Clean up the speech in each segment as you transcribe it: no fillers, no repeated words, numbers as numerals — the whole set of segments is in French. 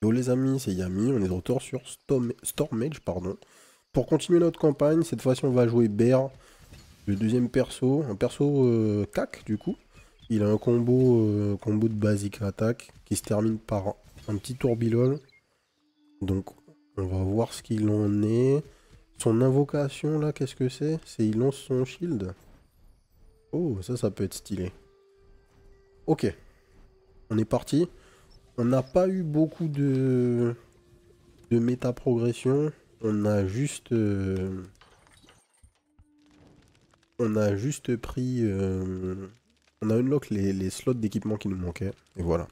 Yo les amis, c'est Yami, on est de retour sur Stormage, pardon. Pour continuer notre campagne, cette fois-ci on va jouer Bear, le deuxième perso, un perso CAC du coup. Il a un combo de basique attaque qui se termine par un petit tourbillon. Donc on va voir ce qu'il en est. Son invocation là, qu'est-ce que c'est? C'est il lance son shield. Oh, ça peut être stylé. Ok, on est parti. On n'a pas eu beaucoup de méta progression. On a juste, pris, on a unlock les slots d'équipement qui nous manquaient. Et voilà.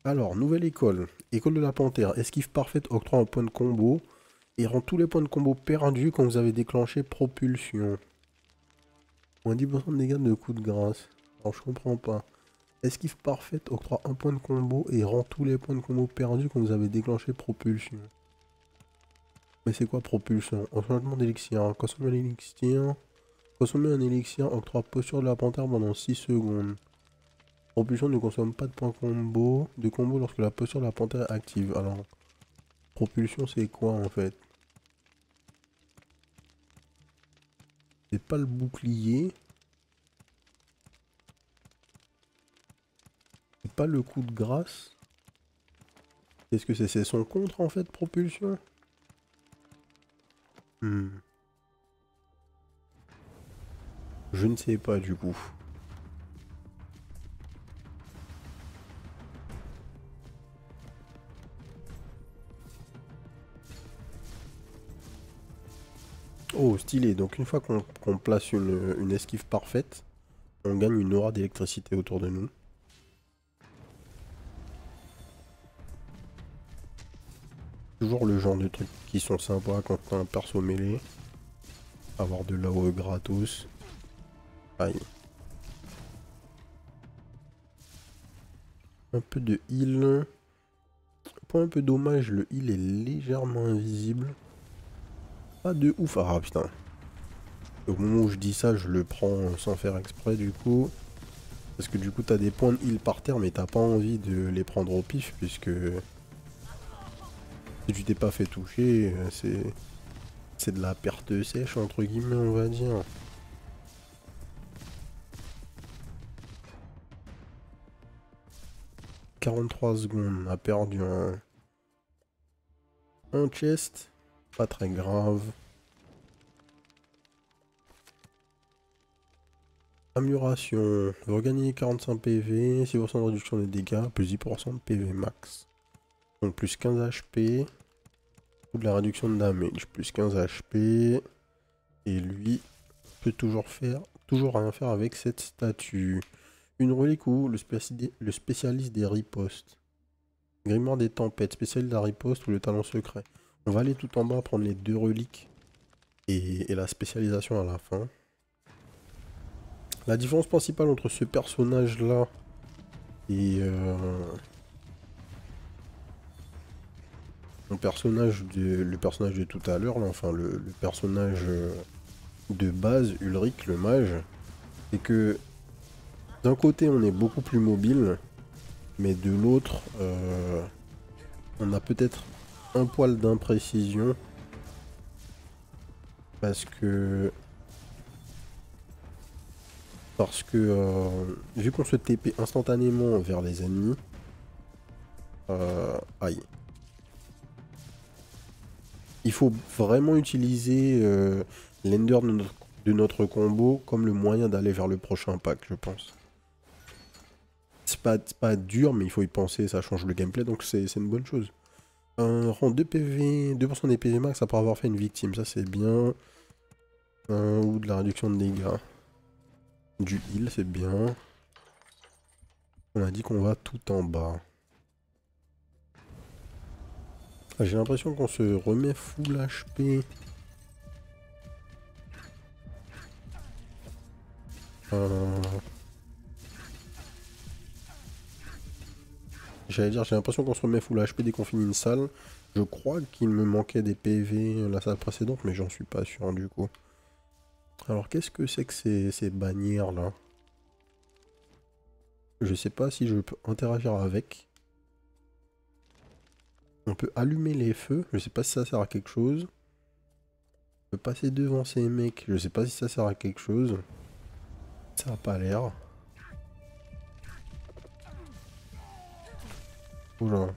Alors, nouvelle école. École de la Panthère. Esquive parfaite octroie un point de combo et rend tous les points de combo perdus quand vous avez déclenché propulsion. Moins 10% de dégâts de coup de grâce. Alors, je comprends pas. Esquive parfaite octroie un point de combo et rend tous les points de combo perdus quand vous avez déclenché propulsion. Mais c'est quoi propulsion? Enchantement d'élixir. Consommer l'élixir. Consommer un élixir octroie posture de la panthère pendant 6 secondes. Propulsion ne consomme pas de points combo lorsque la posture de la panthère est active. Alors, propulsion c'est quoi en fait? C'est pas le bouclier. C'est pas le coup de grâce. Qu'est-ce que c'est? C'est son contre en fait, propulsion? Je ne sais pas du coup. Oh, stylé. Donc une fois qu'on place une esquive parfaite, on gagne une aura d'électricité autour de nous. Toujours le genre de trucs qui sont sympas quand t'as un perso mêlé. Avoir de l'AOE gratos. Aïe. Un peu de heal. Pour un peu dommage, le heal est légèrement invisible. Pas de ouf. Ah putain. Au moment où je dis ça, je le prends sans faire exprès du coup. Parce que du coup, t'as des points de heal par terre, mais t'as pas envie de les prendre au pif, puisque si tu t'es pas fait toucher, c'est de la perte sèche, entre guillemets, on va dire. « 43 secondes, on a perdu un chest. Pas très grave. Amélioration. Regagner 45 PV, 6% de réduction des dégâts, plus 10% de PV max. Donc plus 15 HP. Ou de la réduction de damage, plus 15 HP. Et lui peut toujours rien faire avec cette statue. Une relique ou le spécialiste des ripostes. Grimoire des tempêtes, spécialiste de la riposte ou le talent secret. On va aller tout en bas prendre les deux reliques et la spécialisation à la fin. La différence principale entre ce personnage-là et le personnage de tout à l'heure, enfin le personnage de base, Ulrich le mage, c'est que d'un côté on est beaucoup plus mobile, mais de l'autre on a peut-être un poil d'imprécision parce que vu qu'on se TP instantanément vers les ennemis, aïe. Il faut vraiment utiliser l'ender de notre combo comme le moyen d'aller vers le prochain pack, je pense. C'est pas dur, mais il faut y penser, ça change le gameplay, donc c'est une bonne chose. Un rang 2 PV, 2% des PV max après avoir fait une victime, ça c'est bien. Ou de la réduction de dégâts. Du heal, c'est bien. On a dit qu'on va tout en bas. Ah, j'ai l'impression qu'on se remet full HP. J'allais dire, j'ai l'impression qu'on se remet full HP dès qu'on finit une salle. Je crois qu'il me manquait des PV la salle précédente, mais j'en suis pas sûr du coup. Alors qu'est-ce que c'est que ces bannières là? Je sais pas si je peux interagir avec. On peut allumer les feux, je sais pas si ça sert à quelque chose. On peut passer devant ces mecs, je sais pas si ça sert à quelque chose. Ça a pas l'air. Oula.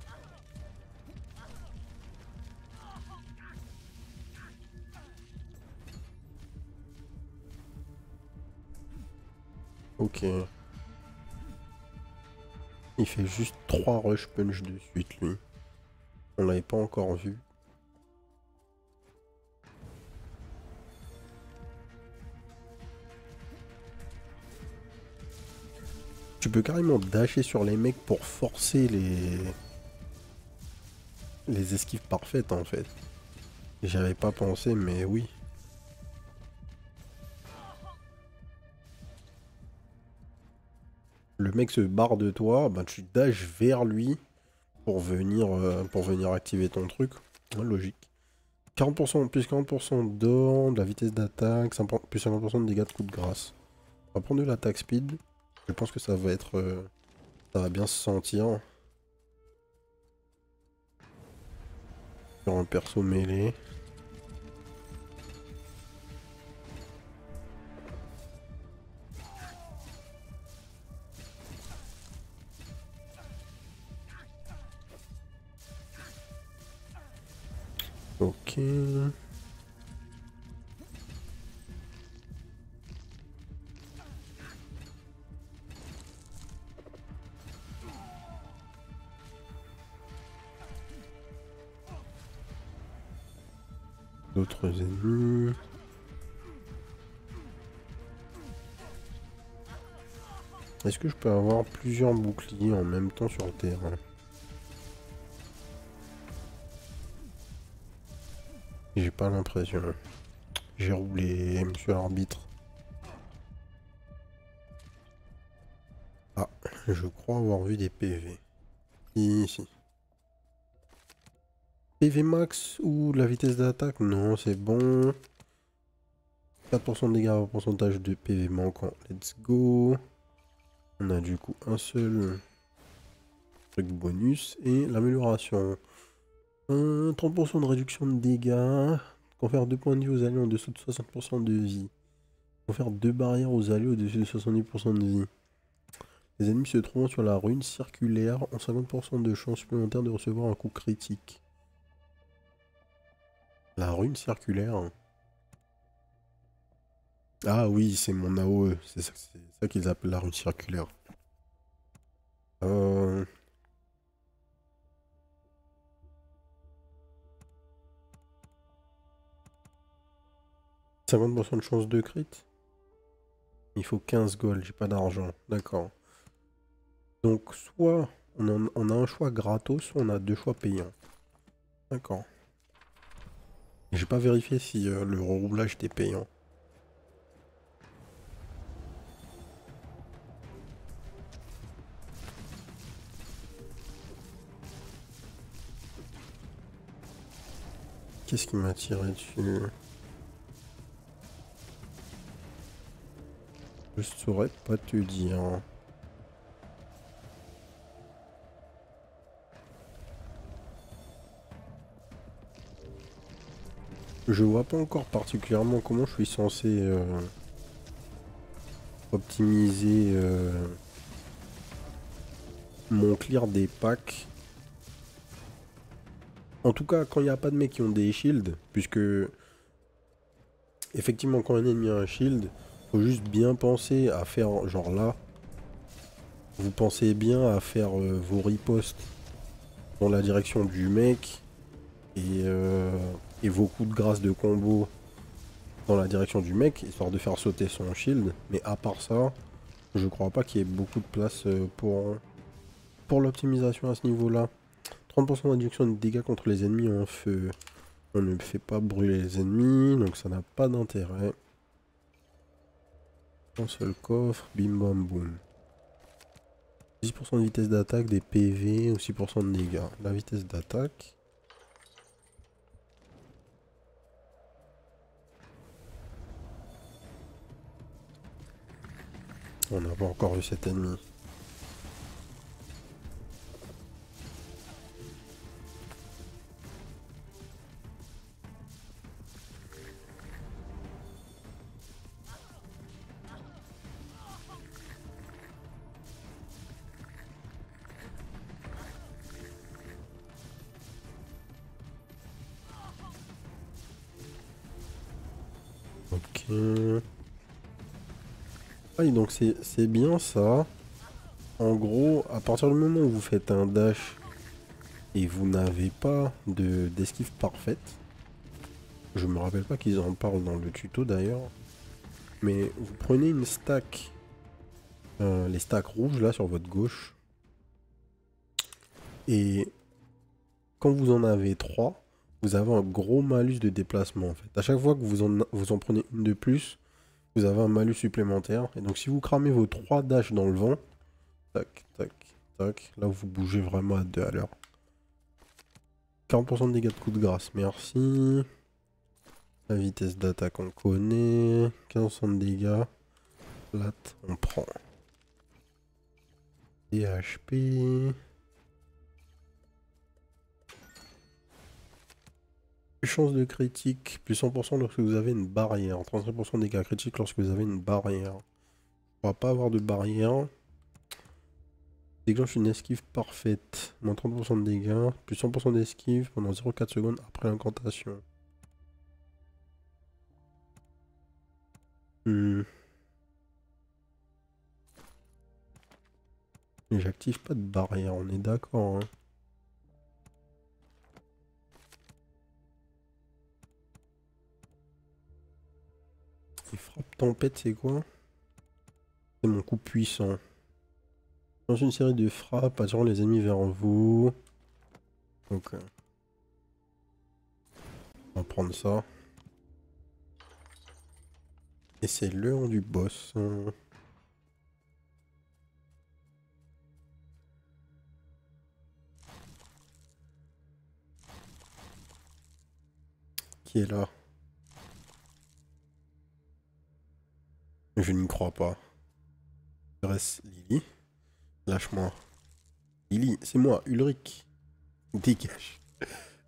Ok. Il fait juste 3 rush punch de suite, lui. On l'avait pas encore vu. Tu peux carrément dasher sur les mecs pour forcer les esquives parfaites, en fait. J'avais pas pensé, mais oui. Le mec se barre de toi, bah tu dashes vers lui pour venir activer ton truc. Ouais, logique. 40%, plus 40% d'or, de la vitesse d'attaque, plus 50% de dégâts de coup de grâce. On va prendre de l'attaque speed. Je pense que ça va être... ça va bien se sentir. Sur un perso mêlé. Ok. D'autres ennemis. Est-ce que je peux avoir plusieurs boucliers en même temps sur le terrain? J'ai pas l'impression. J'ai roulé, monsieur l'arbitre. Ah, je crois avoir vu des PV. Ici. PV max ou la vitesse d'attaque? Non, c'est bon. 4% de dégâts au pourcentage de PV manquant. Let's go. On a du coup un seul truc bonus et l'amélioration. 30% de réduction de dégâts. Confère 2 points de vie aux alliés en dessous de 60% de vie. Confère 2 barrières aux alliés au-dessus de 70% de vie. Les ennemis se trouvant sur la rune circulaire ont 50% de chance supplémentaire de recevoir un coup critique. La rune circulaire. Ah oui, c'est mon AOE. C'est ça qu'ils appellent la rune circulaire. 50% de chance de crit. Il faut 15 gold, j'ai pas d'argent. D'accord. Donc soit on a un choix gratos, soit on a 2 choix payants. D'accord. J'ai pas vérifié si le reroublage était payant. Qu'est-ce qui m'a tiré dessus? Je saurais pas te dire. Je vois pas encore particulièrement comment je suis censé optimiser mon clear des packs. En tout cas, quand il n'y a pas de mecs qui ont des shields, puisque effectivement quand un ennemi a un shield, faut juste bien penser à faire genre là. Vous pensez bien à faire vos ripostes dans la direction du mec et vos coups de grâce de combo dans la direction du mec, histoire de faire sauter son shield. Mais à part ça, je crois pas qu'il y ait beaucoup de place pour l'optimisation à ce niveau-là. 30% de réduction de dégâts contre les ennemis en feu. On ne fait pas brûler les ennemis, donc ça n'a pas d'intérêt. Un seul coffre, bim bam boum. 10% de vitesse d'attaque, des PV, ou 6% de dégâts. La vitesse d'attaque. On n'a pas encore vu cet ennemi. Ok. Ah, et donc c'est bien ça. En gros, à partir du moment où vous faites un dash et vous n'avez pas d'esquive parfaite, je me rappelle pas qu'ils en parlent dans le tuto d'ailleurs, mais vous prenez une stack, les stacks rouges là sur votre gauche, et quand vous en avez 3, vous avez un gros malus de déplacement en fait. À chaque fois que vous en prenez une de plus, vous avez un malus supplémentaire. Et donc si vous cramez vos 3 dashs dans le vent, tac, tac, tac, là vous bougez vraiment à 2 à l'heure. 40% de dégâts de coup de grâce, merci. La vitesse d'attaque on connaît. 15% de dégâts. Flat, on prend. DHP. Chance de critique, plus 100% lorsque vous avez une barrière. 35% de dégâts critiques lorsque vous avez une barrière. On va pas avoir de barrière. Déclenche une esquive parfaite. Moins 30% de dégâts. Plus 100% d'esquive pendant 0,4 secondes après l'incantation. Mais j'active pas de barrière, on est d'accord. Hein. Et frappe tempête, c'est quoi? C'est mon coup puissant. Lance une série de frappes attirant les ennemis vers vous. Ok. On va prendre ça. Et c'est l'heure du boss. Hein. Qui est là? Je n'y crois pas. Il reste Lily. Lâche-moi. Lily, c'est moi, Ulrich. Dégage.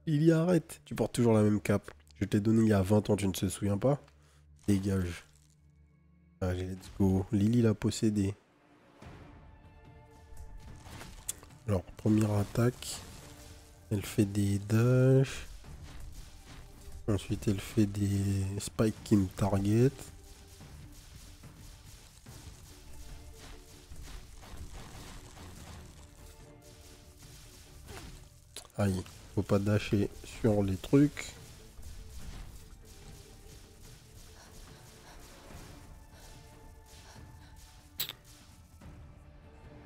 Lily, arrête. Tu portes toujours la même cape. Je t'ai donné il y a 20 ans, tu ne te souviens pas? Dégage. Allez, let's go. Lily l'a possédé. Alors, première attaque. Elle fait des dash. Ensuite, elle fait des spikes qui me target. Aïe, faut pas dasher sur les trucs.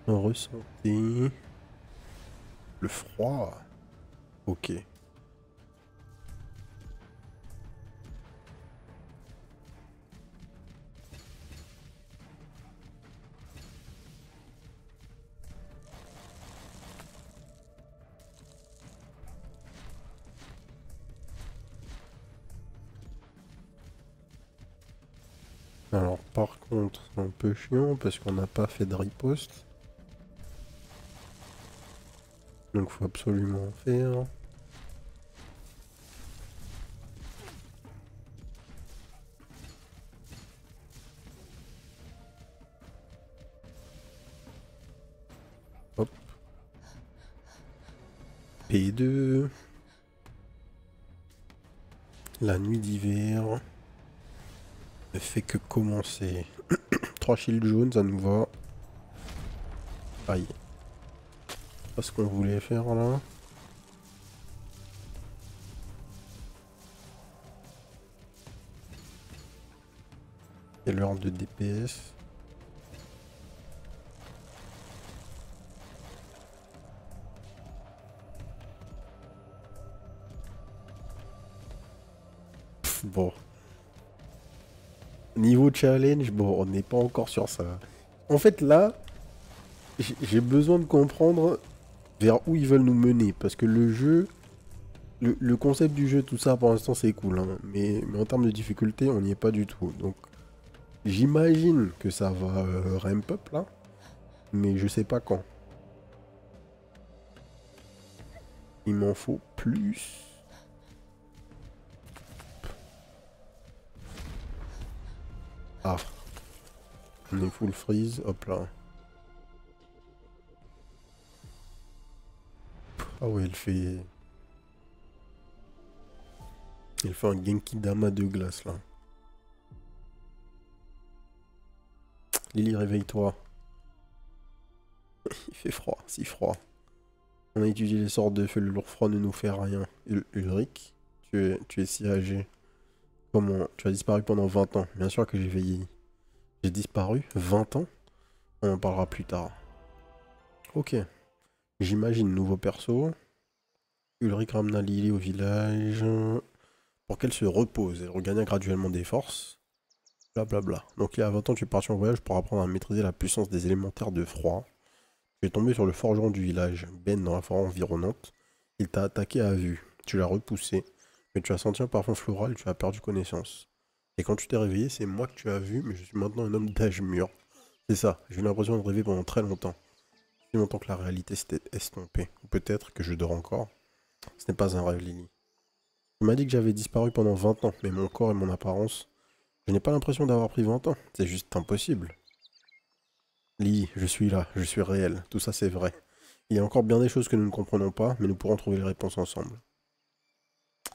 Ressentez le froid. Ok. Alors par contre, c'est un peu chiant parce qu'on n'a pas fait de riposte. Donc faut absolument en faire. Hop. P2. La nuit d'hiver ne fait que commencer. 3 shields jaunes, ça nous va. Aïe. Pas ce qu'on voulait faire là. Et l'heure de DPS. Bon. Niveau challenge, bon, on n'est pas encore sur ça. En fait, là, j'ai besoin de comprendre vers où ils veulent nous mener. Parce que le jeu, le concept du jeu, tout ça, pour l'instant, c'est cool. Hein, mais en termes de difficulté, on n'y est pas du tout. Donc, j'imagine que ça va ramp up, là. Mais je sais pas quand. Il m'en faut plus. Ah. On est full freeze. Hop là. Ah ouais, elle fait... Elle fait un Genki Dama de glace, là. Lily, réveille-toi. Il fait froid, si froid. On a étudié les sortes de feu, le lourd froid ne nous fait rien. Ulrich, tu es si âgé. Comment? Tu as disparu pendant 20 ans. Bien sûr que j'ai vieilli. J'ai disparu? 20 ans? On en parlera plus tard. Ok. J'imagine nouveau perso. Ulrich ramena Lily au village pour qu'elle se repose. Elle regagna graduellement des forces. Blablabla. Donc il y a 20 ans, tu es parti en voyage pour apprendre à maîtriser la puissance des élémentaires de froid. Tu es tombé sur le forgeron du village, Ben, dans la forêt environnante. Il t'a attaqué à vue. Tu l'as repoussé. Mais tu as senti un parfum floral et tu as perdu connaissance. Et quand tu t'es réveillé, c'est moi que tu as vu, mais je suis maintenant un homme d'âge mûr. C'est ça, j'ai eu l'impression de rêver pendant très longtemps. Si longtemps que la réalité s'était estompée. Ou peut-être que je dors encore. Ce n'est pas un rêve, Lily. Tu m'as dit que j'avais disparu pendant 20 ans, mais mon corps et mon apparence... Je n'ai pas l'impression d'avoir pris 20 ans. C'est juste impossible. Lily, je suis là, je suis réel. Tout ça, c'est vrai. Il y a encore bien des choses que nous ne comprenons pas, mais nous pourrons trouver les réponses ensemble.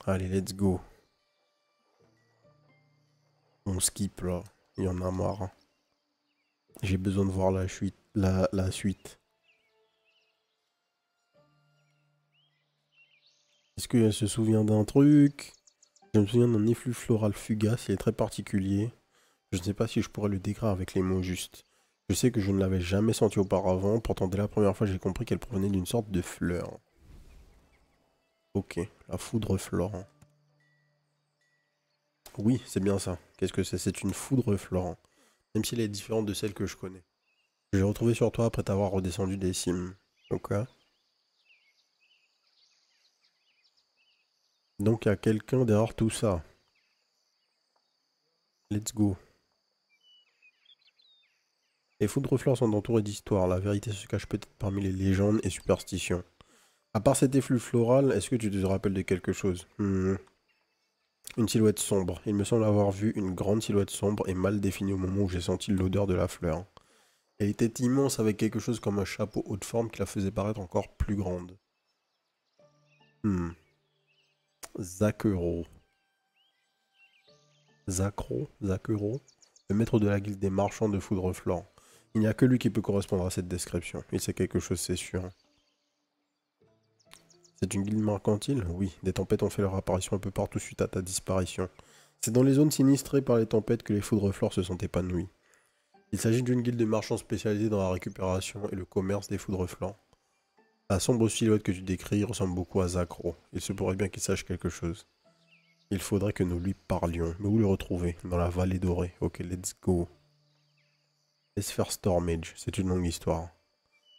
Allez, let's go. On skip là. Il y en a marre. Hein. J'ai besoin de voir la suite. La suite. Est-ce qu'elle se souvient d'un truc? Je me souviens d'un effluve floral fugace, il est très particulier. Je ne sais pas si je pourrais le décrire avec les mots justes. Je sais que je ne l'avais jamais senti auparavant, pourtant dès la première fois j'ai compris qu'elle provenait d'une sorte de fleur. Ok, la foudre Florent. Oui, c'est bien ça. Qu'est-ce que c'est? C'est une foudre Florent. Même si elle est différente de celle que je connais. Je l'ai retrouvée sur toi après t'avoir redescendu des cimes. Ok. Donc il y a quelqu'un derrière tout ça. Let's go. Les foudres fleurs sont entourées d'histoires. La vérité se cache peut-être parmi les légendes et superstitions. À part cet effluve floral, est-ce que tu te rappelles de quelque chose? Une silhouette sombre. Il me semble avoir vu une grande silhouette sombre et mal définie au moment où j'ai senti l'odeur de la fleur. Elle était immense avec quelque chose comme un chapeau haut de forme qui la faisait paraître encore plus grande. Zakero. Zakero. Le maître de la guilde des marchands de foudre flore. Il n'y a que lui qui peut correspondre à cette description. Il sait quelque chose, c'est sûr. C'est une guilde mercantile? Oui, des tempêtes ont fait leur apparition un peu partout suite à ta disparition. C'est dans les zones sinistrées par les tempêtes que les foudres flores se sont épanouies. Il s'agit d'une guilde de marchands spécialisée dans la récupération et le commerce des foudres flores. La sombre silhouette que tu décris ressemble beaucoup à Zakro. Il se pourrait bien qu'il sache quelque chose. Il faudrait que nous lui parlions. Mais où le retrouver? Dans la vallée dorée. Ok, let's go. Laisse faire Stormage, c'est une longue histoire.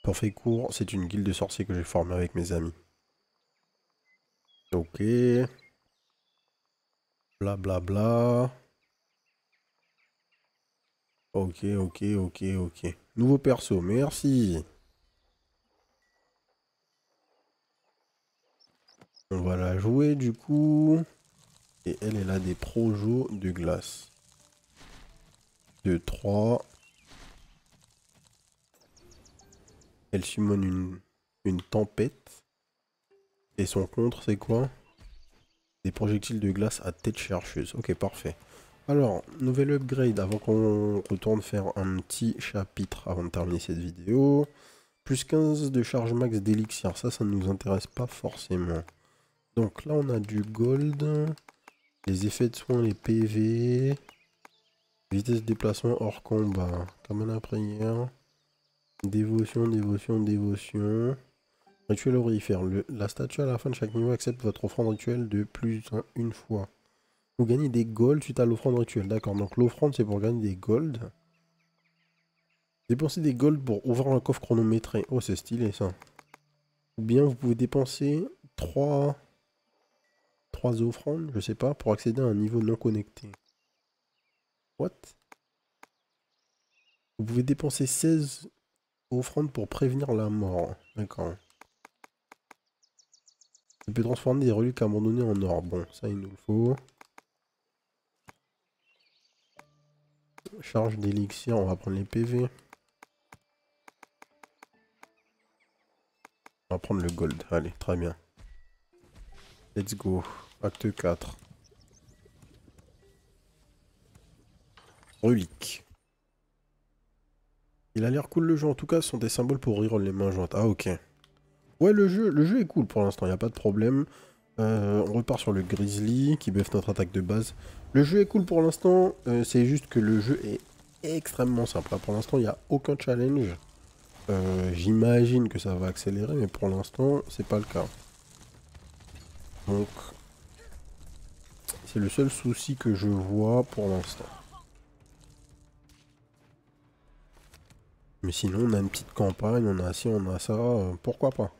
Pour faire court, c'est une guilde de sorciers que j'ai formée avec mes amis. Ok. Blablabla. Bla bla. Ok. Nouveau perso, merci. On va la jouer du coup. Et elle a des projos de glace. 2, 3. Elle summon une tempête. Et son contre, c'est quoi? Des projectiles de glace à tête chercheuse. Ok, parfait. Alors, nouvel upgrade avant qu'on retourne faire un petit chapitre avant de terminer cette vidéo. Plus 15 de charge max d'élixir. Ça ne nous intéresse pas forcément. Donc là, on a du gold. Les effets de soins, les PV. Vitesse de déplacement hors combat. Comme la prière. Dévotion. Rituel aurifère. La statue à la fin de chaque niveau accepte votre offrande rituelle de plus une fois. Vous gagnez des golds suite à l'offrande rituelle. D'accord, donc l'offrande c'est pour gagner des golds. Dépensez des golds pour ouvrir un coffre chronométré. Oh, c'est stylé ça. Ou bien vous pouvez dépenser 3 offrandes, je sais pas, pour accéder à un niveau non connecté. What? Vous pouvez dépenser 16 offrandes pour prévenir la mort. D'accord. Ça peut transformer des reliques abandonnées en or. Bon, ça il nous le faut. Charge d'élixir, on va prendre les PV. On va prendre le gold. Allez, très bien. Let's go. Acte 4. Relique. Il a l'air cool le jeu, en tout cas, ce sont des symboles pour reroll les mains jointes. Ah, ok. Ouais, le jeu est cool pour l'instant, il n'y a pas de problème. On repart sur le Grizzly, qui buff notre attaque de base. Le jeu est cool pour l'instant, c'est juste que le jeu est extrêmement simple. Là, pour l'instant, il n'y a aucun challenge. J'imagine que ça va accélérer, mais pour l'instant, c'est pas le cas. Donc, c'est le seul souci que je vois pour l'instant. Mais sinon, on a une petite campagne, on a ci, on a ça, pourquoi pas.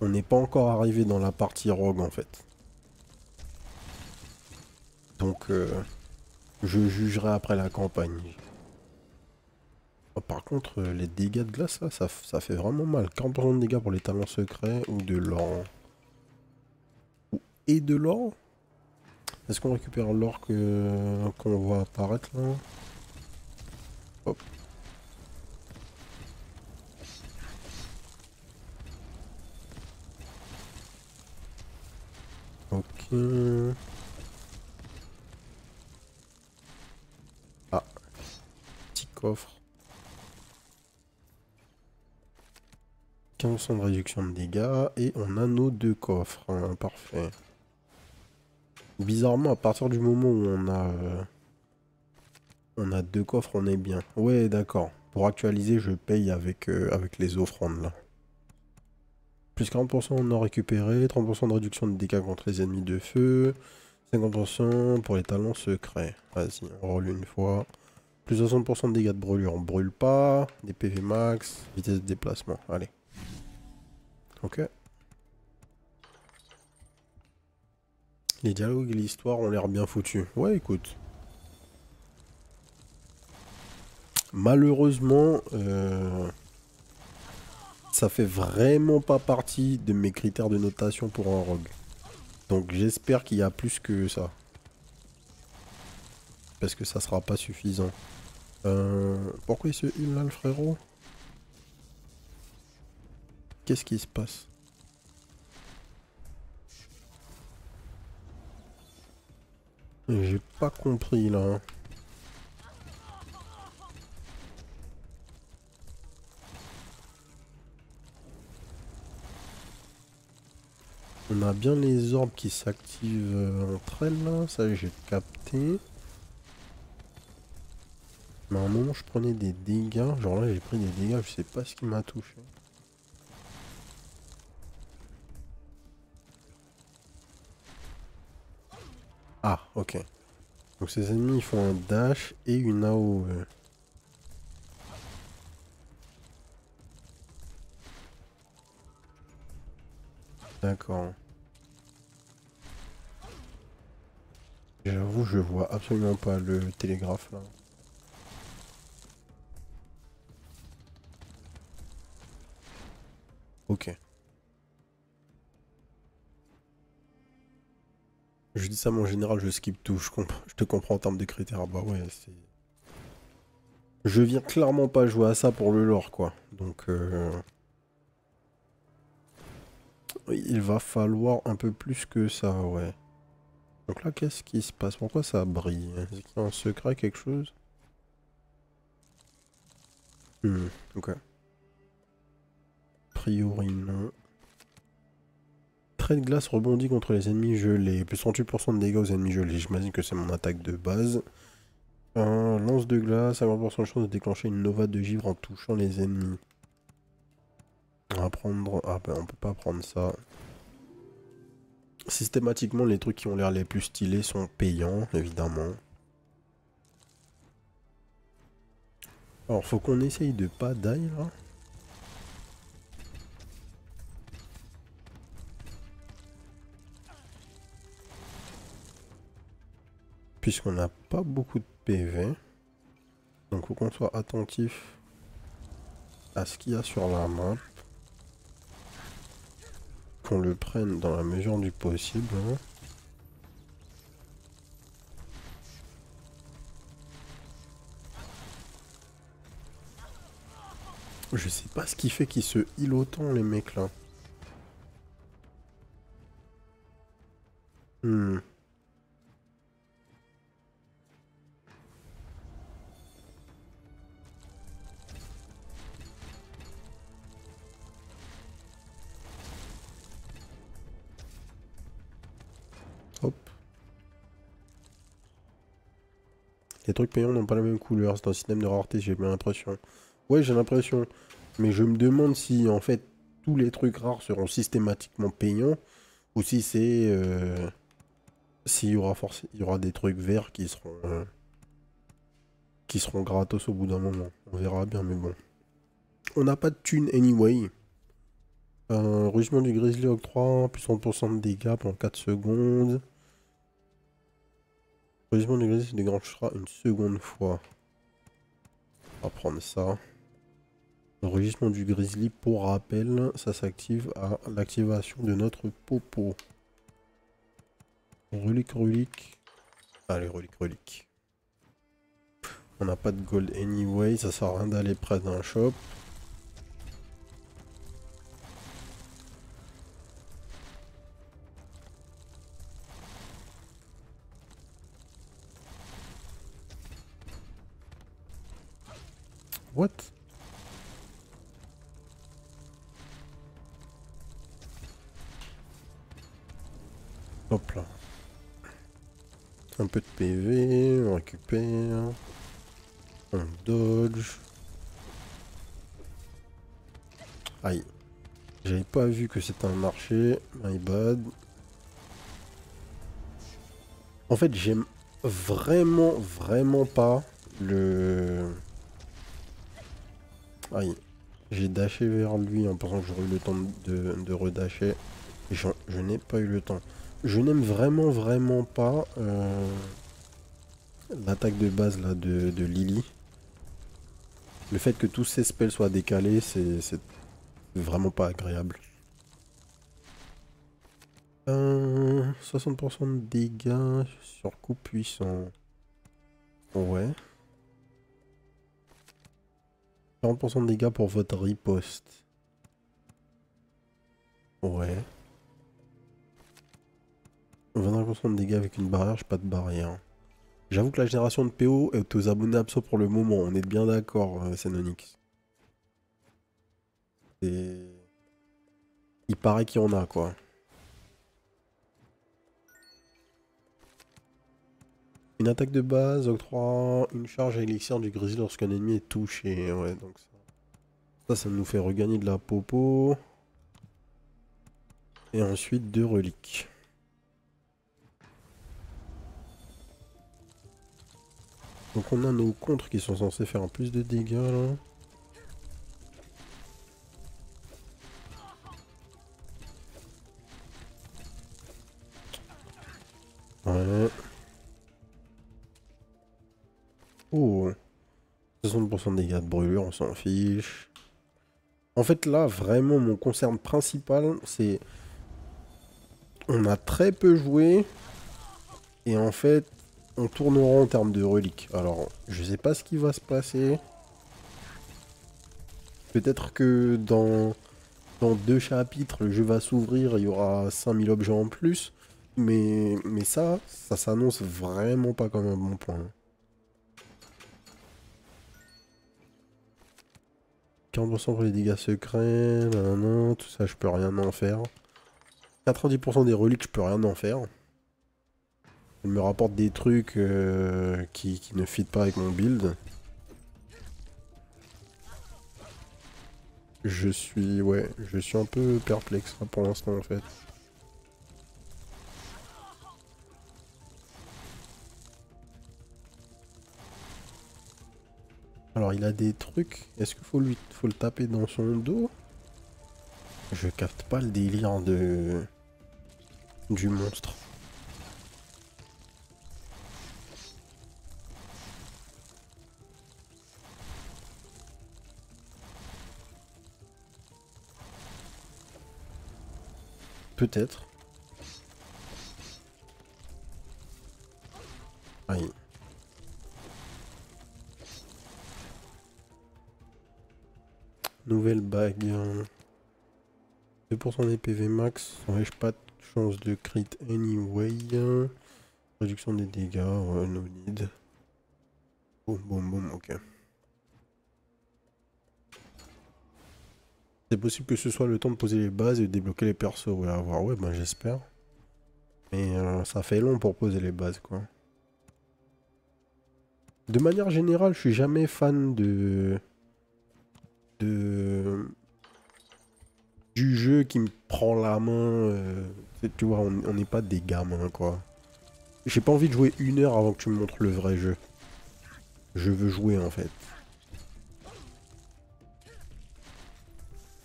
On n'est pas encore arrivé dans la partie rogue en fait. Donc, je jugerai après la campagne. Oh, par contre, les dégâts de glace, là, ça fait vraiment mal. 40% de dégâts pour les talents secrets ou de l'or. Et de l'or? Est-ce qu'on récupère l'or qu'on voit apparaître là? Hop. Ok. Ah, petit coffre. 15% de réduction de dégâts. Et on a nos deux coffres. Hein, parfait. Bizarrement, à partir du moment où on a deux coffres, on est bien. Ouais, d'accord. Pour actualiser, je paye avec les offrandes là. Plus 40% en or récupéré, 30% de réduction de dégâts contre les ennemis de feu, 50% pour les talents secrets. Vas-y, on roule une fois. Plus 60% de dégâts de brûlure, on brûle pas. Des PV max, vitesse de déplacement. Allez. Ok. Les dialogues et l'histoire ont l'air bien foutus. Ouais, écoute. Malheureusement, ça fait vraiment pas partie de mes critères de notation pour un rogue. Donc j'espère qu'il y a plus que ça. Parce que ça sera pas suffisant. Pourquoi il se heal là le frérot? Qu'est-ce qui se passe? J'ai pas compris là. Hein. On a bien les orbes qui s'activent entre elles là, ça j'ai capté. Mais à un moment je prenais des dégâts, genre là j'ai pris des dégâts, je sais pas ce qui m'a touché. Ah ok. Donc ces ennemis ils font un dash et une AOE. D'accord. J'avoue je vois absolument pas le télégraphe là. Ok. Je dis ça mais en général je skip tout, je te comprends en termes de critères. Ah bah ouais c'est... Je viens clairement pas jouer à ça pour le lore quoi. Donc il va falloir un peu plus que ça, ouais. Donc là, qu'est-ce qui se passe? Pourquoi ça brille? Est-ce qu'il y a un secret, quelque chose? Ok. A priori, non. Trait de glace rebondit contre les ennemis gelés. Plus 38% de dégâts aux ennemis gelés. J'imagine que c'est mon attaque de base. Un lance de glace, 50% de chance de déclencher une nova de givre en touchant les ennemis. On va prendre... Ah ben, on peut pas prendre ça. Systématiquement, les trucs qui ont l'air les plus stylés sont payants, évidemment. Alors, faut qu'on essaye de pas die, là. Puisqu'on n'a pas beaucoup de PV. Donc faut qu'on soit attentif à ce qu'il y a sur la map. Qu'on le prenne dans la mesure du possible. Hein. Je sais pas ce qui fait qu'ils se heal autant les mecs là. Hmm. Les trucs payants n'ont pas la même couleur, c'est un système de rareté, j'ai bien l'impression. Ouais, j'ai l'impression. Mais je me demande si en fait tous les trucs rares seront systématiquement payants ou si c'est s'il y aura il y aura des trucs verts qui seront gratos au bout d'un moment. On verra bien, mais bon. On n'a pas de thune anyway. Rugissement du grizzly octroie plus 30% de dégâts pendant 4 secondes. Rugissement du grizzly se déclenchera une seconde fois. On va prendre ça. Le rugissement du grizzly, pour rappel, ça s'active à l'activation de notre popo. Relique. Allez, relique. On n'a pas de gold anyway, ça sert à rien d'aller près d'un shop. What? Hop là. Un peu de PV, on récupère. On dodge. Aïe. J'avais pas vu que c'était un marché. My bad. En fait, j'aime vraiment pas le... Aïe. J'ai dashé vers lui en pensant que j'aurais eu le temps de redasher. Et je n'ai pas eu le temps. Je n'aime vraiment pas l'attaque de base là de Lily. Le fait que tous ses spells soient décalés, c'est vraiment pas agréable. 60% de dégâts sur coup puissant. Ouais. 40% de dégâts pour votre riposte. Ouais. 25% de dégâts avec une barrière, j'ai pas de barrière. J'avoue que la génération de PO est aux abonnés absents pour le moment, on est bien d'accord, Xenonix. Il paraît qu'il y en a, quoi. Une attaque de base octroie une charge à élixir du grizzly lorsqu'un ennemi est touché. Ouais, donc ça nous fait regagner de la popo. Et ensuite 2 reliques. Donc on a nos contres qui sont censés faire un plus de dégâts là. Ouais. Oh. 60% de dégâts de brûlure, on s'en fiche. En fait là, vraiment, mon concern principal, c'est... On a très peu joué. Et en fait, on tourne en rond en termes de reliques. Alors, je sais pas ce qui va se passer. Peut-être que dans 2 chapitres, le jeu va s'ouvrir, il y aura 5000 objets en plus. Mais ça s'annonce vraiment pas comme un bon point. 40% pour les dégâts secrets, non, tout ça je peux rien en faire. 90% des reliques, je peux rien en faire. Elle me rapporte des trucs qui ne fit pas avec mon build. Je suis un peu perplexe là, pour l'instant en fait. Alors il a des trucs, est-ce qu'il faut le taper dans son dos? Je capte pas le délire du monstre. Peut-être. Aïe. Nouvelle bague. 2% des PV max. Ouais, j'ai pas de chance de crit anyway. Réduction des dégâts. Ouais, no need. Boum, ok. C'est possible que ce soit le temps de poser les bases et de débloquer les persos. Ouais, à voir. Ouais, ben j'espère. Mais ça fait long pour poser les bases, quoi. De manière générale, je suis jamais fan de du jeu qui me prend la main. Tu vois, on n'est pas des gamins, quoi. J'ai pas envie de jouer 1 heure avant que tu me montres le vrai jeu. Je veux jouer, en fait.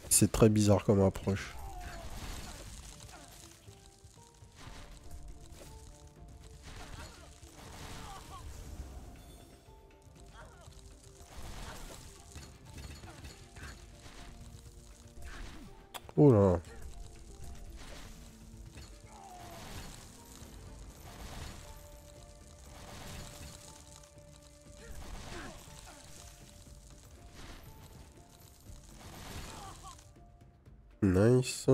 C'est très bizarre comme approche. Oh là. Nice.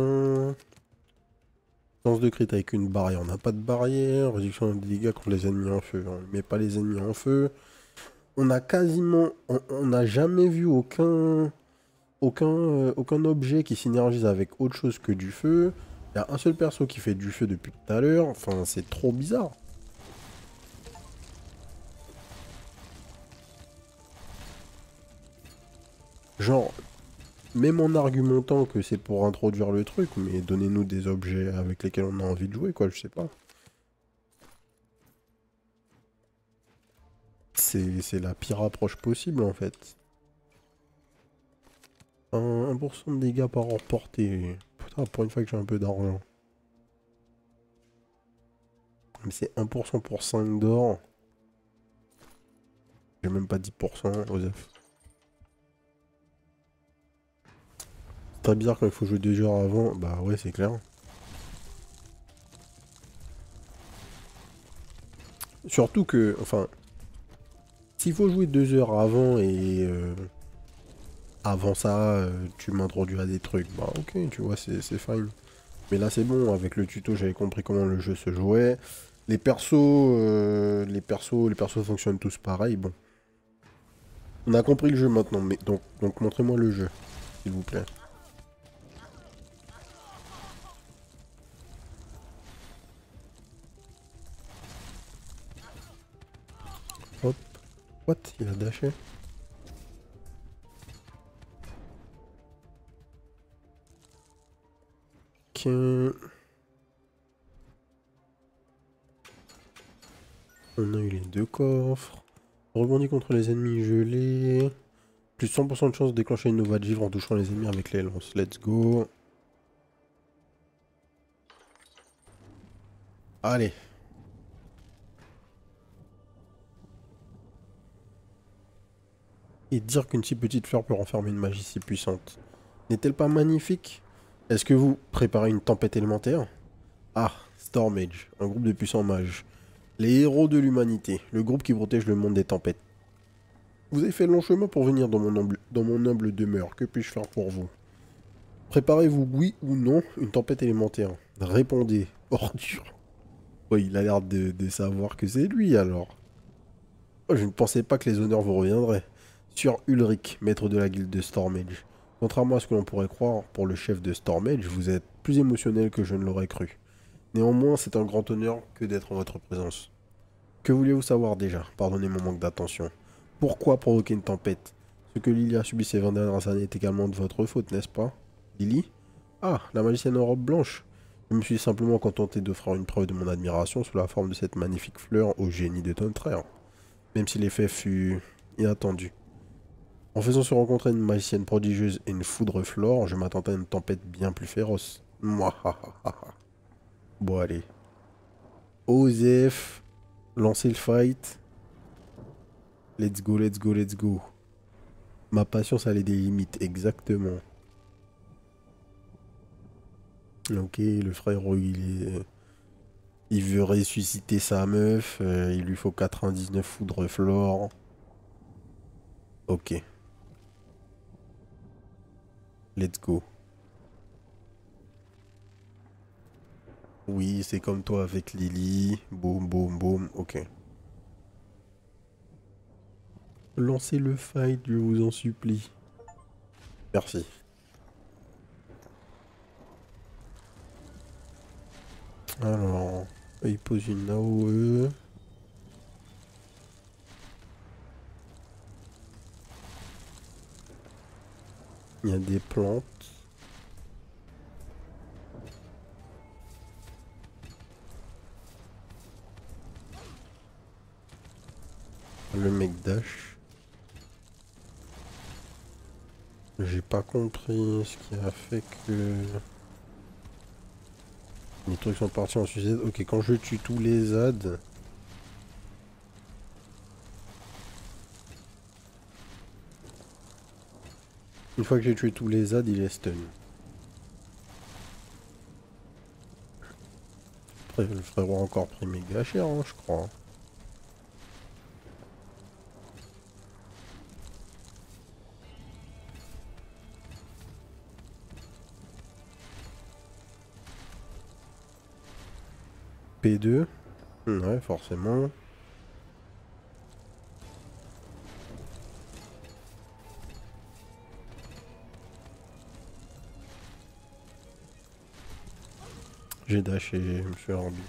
Chance de crit avec une barrière. On n'a pas de barrière. Réduction des dégâts contre les ennemis en feu. On ne met pas les ennemis en feu. On a quasiment... On n'a jamais vu aucun objet qui synergise avec autre chose que du feu. Il y a un seul perso qui fait du feu depuis tout à l'heure. Enfin, c'est trop bizarre. Genre, même en argumentant que c'est pour introduire le truc, mais donnez-nous des objets avec lesquels on a envie de jouer, quoi, je sais pas. C'est la pire approche possible, en fait. 1% de dégâts par hors portée. Putain, pour une fois que j'ai un peu d'argent. Mais c'est 1% pour 5 d'or. J'ai même pas 10%, Osef. C'est très bizarre quand il faut jouer 2 heures avant. Bah ouais, c'est clair. Surtout que, enfin, s'il faut jouer 2 heures avant et avant ça, tu m'introduis à des trucs, bah ok, tu vois, c'est fine. Mais là, c'est bon, avec le tuto, j'avais compris comment le jeu se jouait. Les persos fonctionnent tous pareil. Bon, on a compris le jeu maintenant, mais donc montrez-moi le jeu, s'il vous plaît. Hop. What? Il a dashé? Ok. On a eu les 2 coffres. Rebondit contre les ennemis gelés. Plus 100% de chance de déclencher une nova de givre en touchant les ennemis avec les lances. Let's go. Allez. Et dire qu'une si petite fleur peut renfermer une magie si puissante. N'est-elle pas magnifique? Est-ce que vous préparez une tempête élémentaire? Ah, Stormage, un groupe de puissants mages. Les héros de l'humanité, le groupe qui protège le monde des tempêtes. Vous avez fait long chemin pour venir dans mon humble demeure. Que puis-je faire pour vous? Préparez-vous, oui ou non, une tempête élémentaire. Répondez. Ordure. Oui, il a l'air de savoir que c'est lui alors. Oh, je ne pensais pas que les honneurs vous reviendraient. Sur Ulrich, maître de la guilde de Stormage. Contrairement à ce que l'on pourrait croire, pour le chef de Stormage, vous êtes plus émotionnel que je ne l'aurais cru. Néanmoins, c'est un grand honneur que d'être en votre présence. Que vouliez-vous savoir déjà? Pardonnez mon manque d'attention. Pourquoi provoquer une tempête? Ce que Lily a subi ces 20 dernières années est également de votre faute, n'est-ce pas? Lily? Ah, la magicienne en robe blanche. Je me suis simplement contenté d'offrir une preuve de mon admiration sous la forme de cette magnifique fleur au génie de Tonnerre. Même si l'effet fut inattendu. En faisant se rencontrer une magicienne prodigieuse et une foudre flore, je m'attendais à une tempête bien plus féroce. Mouahahaha. Bon allez. Osef, lancez le fight. Let's go, let's go, let's go. Ma patience a des limites, exactement. Ok, le frère, il veut ressusciter sa meuf. Il lui faut 99 foudre flore. Ok, let's go. Oui, c'est comme toi avec Lily. Boum, boum, boum. Ok. Lancez le fight, je vous en supplie. Merci. Alors, il pose une AOE. Il y a des plantes. Le mec dash. J'ai pas compris ce qui a fait que... Les trucs sont partis en suicide. Ok, quand je tue tous les ZAD... Une fois que j'ai tué tous les ZAD, il est stun. Après, le frérot a encore pris méga cher, hein, je crois. P2. Ouais, forcément. J'ai dashé, je me suis rendu.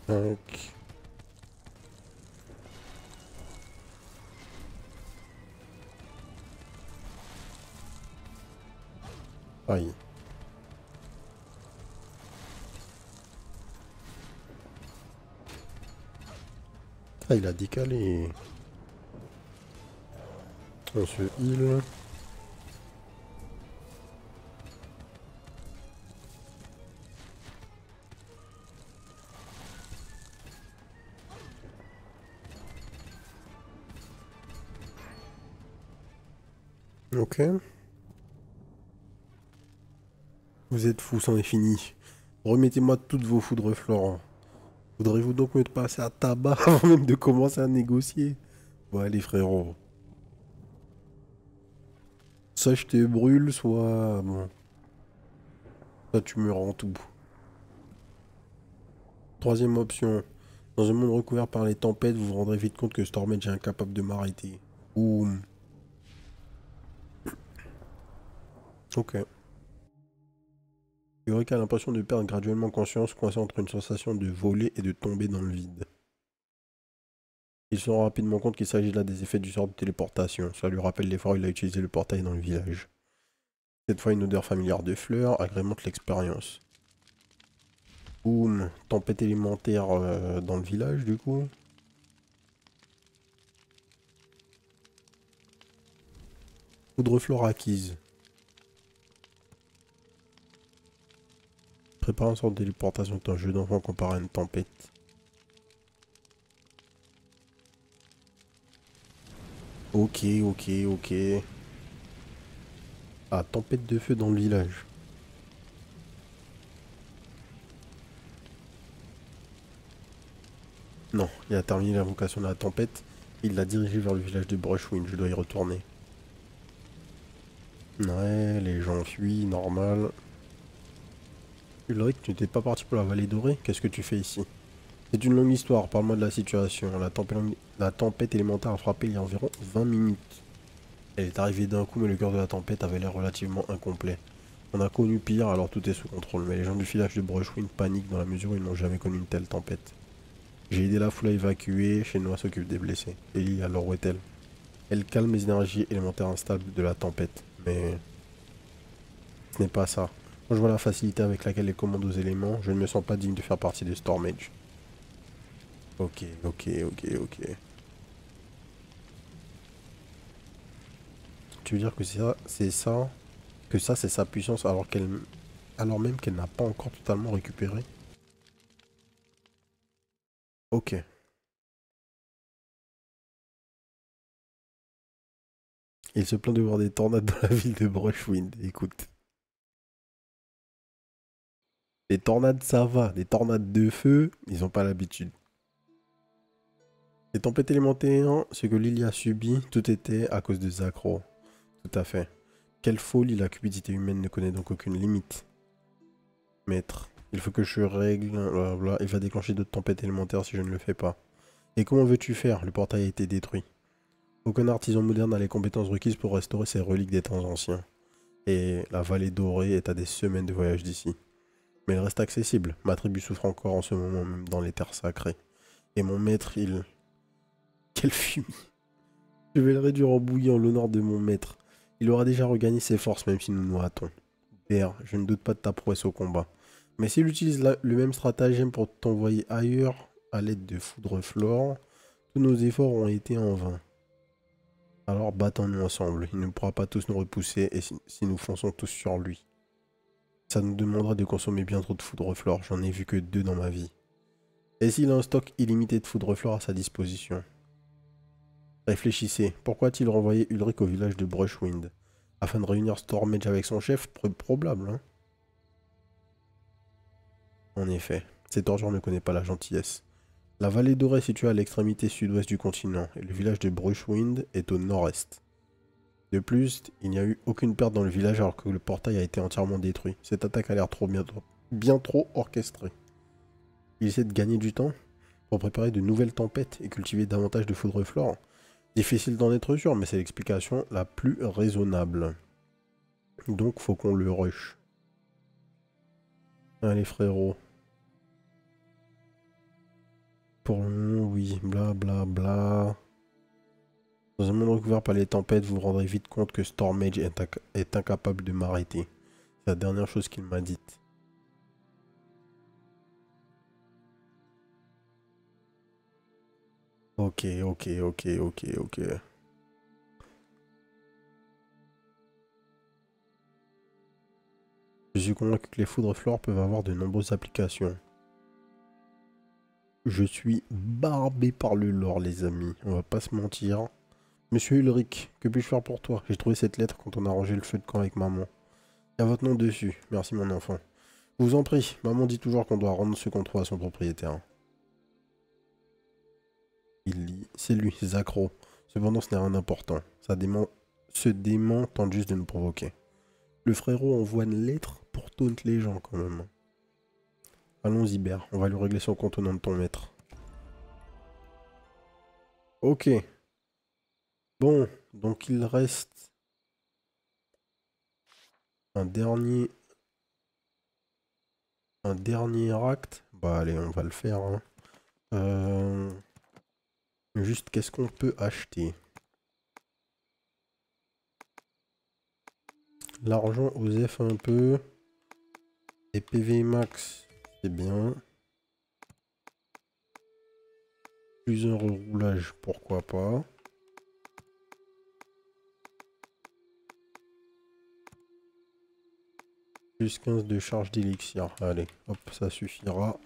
Donc... Aïe. Ah, il a décalé. On se heal. Ok. Vous êtes fous, c'en est fini. Remettez-moi toutes vos foudres Florent. Voudrez-vous donc me passer à tabac avant même de commencer à négocier? Bon allez frérot. Soit je te brûle, soit... Bon. Soit tu me rends tout. Troisième option. Dans un monde recouvert par les tempêtes, vous vous rendrez vite compte que Stormage est incapable de m'arrêter. Boum. Ok. Eureka a l'impression de perdre graduellement conscience, coincé entre une sensation de voler et de tomber dans le vide. Il se rend rapidement compte qu'il s'agit là des effets du sort de téléportation. Cela lui rappelle les fois où il a utilisé le portail dans le village. Cette fois, une odeur familière de fleurs agrémente l'expérience. Boum, tempête élémentaire dans le village du coup. Poudre flore acquise. Prépare un sort de téléportation est un jeu d'enfant comparé à une tempête. Ok, ok, ok. Ah, tempête de feu dans le village. Non, il a terminé l'invocation de la tempête. Il l'a dirigé vers le village de Brushwind. Je dois y retourner. Ouais, les gens fuient, normal. Ulrich, tu n'étais pas parti pour la vallée dorée? Qu'est-ce que tu fais ici? C'est une longue histoire, parle-moi de la situation. La tempête élémentaire a frappé il y a environ 20 minutes. Elle est arrivée d'un coup, mais le cœur de la tempête avait l'air relativement incomplet. On a connu pire, alors tout est sous contrôle. Mais les gens du village de Brushwind paniquent dans la mesure où ils n'ont jamais connu une telle tempête. J'ai aidé la foule à évacuer, Shenhua s'occupe des blessés. Ellie, alors où est-elle? Elle calme les énergies élémentaires instables de la tempête. Mais ce n'est pas ça. Quand je vois la facilité avec laquelle elle commande aux éléments, je ne me sens pas digne de faire partie des Stormage. Ok, ok, ok, ok. Tu veux dire que c'est sa puissance alors même qu'elle n'a pas encore totalement récupéré? Ok. Il se plaint de voir des tornades dans la ville de Brushwind. Écoute. Les tornades, ça va. Les tornades de feu, ils n'ont pas l'habitude. Les tempêtes élémentaires, ce que Lily a subi, tout était à cause de Zakro. Tout à fait. Quelle folie, la cupidité humaine ne connaît donc aucune limite. Maître, Il faut que je règle, blablabla. Il va déclencher d'autres tempêtes élémentaires si je ne le fais pas. Et comment veux-tu faire? Le portail a été détruit. Aucun artisan moderne n'a les compétences requises pour restaurer ces reliques des temps anciens. Et la vallée dorée est à des semaines de voyage d'ici. Mais elle reste accessible. Ma tribu souffre encore en ce moment même dans les terres sacrées. Et mon maître, il... Quelle furie! Je vais le réduire en bouillie en l'honneur de mon maître. Il aura déjà regagné ses forces même si nous nous hâtons. Père, je ne doute pas de ta prouesse au combat. Mais s'il utilise le même stratagème pour t'envoyer ailleurs à l'aide de Foudreflore, tous nos efforts ont été en vain. Alors battons-nous ensemble. Il ne pourra pas tous nous repousser et si nous fonçons tous sur lui. Ça nous demandera de consommer bien trop de Foudreflore. J'en ai vu que 2 dans ma vie. Et s'il a un stock illimité de Foudreflore à sa disposition? Réfléchissez. Pourquoi a-t-il renvoyé Ulrich au village de Brushwind? Afin de réunir Stormage avec son chef? Probable, hein? En effet, cet orgeant ne connaît pas la gentillesse. La vallée dorée est située à l'extrémité sud-ouest du continent, et le village de Brushwind est au nord-est. De plus, il n'y a eu aucune perte dans le village alors que le portail a été entièrement détruit. Cette attaque a l'air bien trop orchestrée. Il essaie de gagner du temps pour préparer de nouvelles tempêtes et cultiver davantage de Foudreflore. Difficile d'en être sûr, mais c'est l'explication la plus raisonnable. Donc faut qu'on le rush. Allez frérot. Pour le moment, oui, bla bla bla. Dans un monde recouvert par les tempêtes, vous vous rendrez vite compte que Stormage est incapable de m'arrêter. C'est la dernière chose qu'il m'a dite. Ok. Je suis convaincu que les Foudreflore peuvent avoir de nombreuses applications. Je suis barbé par le lore, les amis. On va pas se mentir. Monsieur Ulrich, que puis-je faire pour toi? J'ai trouvé cette lettre quand on a rangé le feu de camp avec maman. Il y a votre nom dessus. Merci, mon enfant. Je vous en prie. Maman dit toujours qu'on doit rendre ce qu'on trouve à son propriétaire. Il lit. C'est lui, Zacro. Cependant, ce n'est rien d'important. Ce démon tente juste de nous provoquer. Le frérot envoie une lettre pour taunt les gens, quand même. Allons-y, Bert. On va lui régler son compte au nom de ton maître. Ok. Bon, donc il reste un dernier acte. Bah allez, on va le faire. Hein. Juste, qu'est-ce qu'on peut acheter? L'argent, Osef un peu. Et PV max, c'est bien. Plus un reroulage, pourquoi pas. Plus 15 de charge d'élixir. Allez, hop, ça suffira.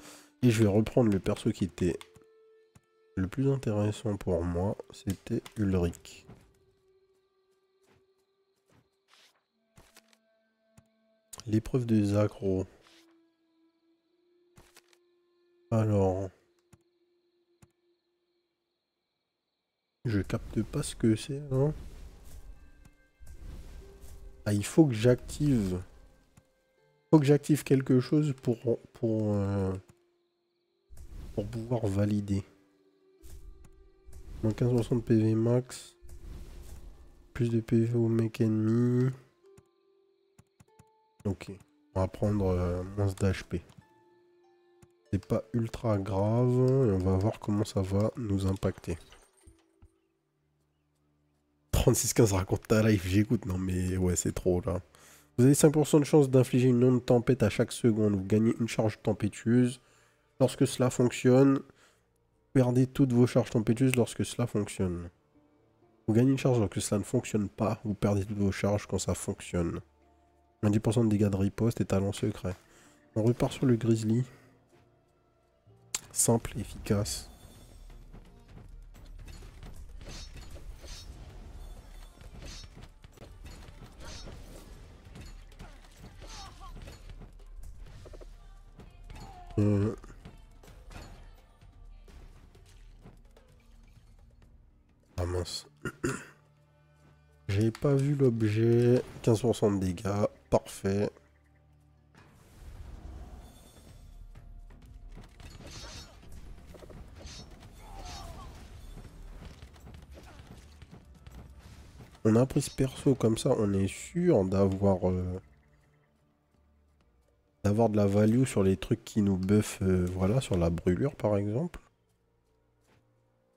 Et je vais reprendre le perso qui était le plus intéressant pour moi. C'était Ulrich. L'épreuve de Zacro. Alors... Je capte pas ce que c'est, hein. Ah, il faut que j'active... Faut que j'active quelque chose pour pouvoir valider. Moins 15% de PV max. Plus de PV au mec ennemi. Ok. On va prendre moins d'HP. C'est pas ultra grave. Et on va voir comment ça va nous impacter. 36-15 raconte ta life, j'écoute. Non mais ouais, c'est trop là. Vous avez 5% de chance d'infliger une onde tempête à chaque seconde. Vous gagnez une charge tempétueuse. Lorsque cela fonctionne, perdez toutes vos charges tempétueuses lorsque cela fonctionne. Vous gagnez une charge lorsque cela ne fonctionne pas. Vous perdez toutes vos charges quand ça fonctionne. 10% de dégâts de riposte et talent secret. On repart sur le grizzly. Simple, efficace. Ah mince. J'ai pas vu l'objet. 15% de dégâts. Parfait. On a pris ce perso comme ça, on est sûr d'avoir d'avoir de la value sur les trucs qui nous buffent, voilà, sur la brûlure par exemple.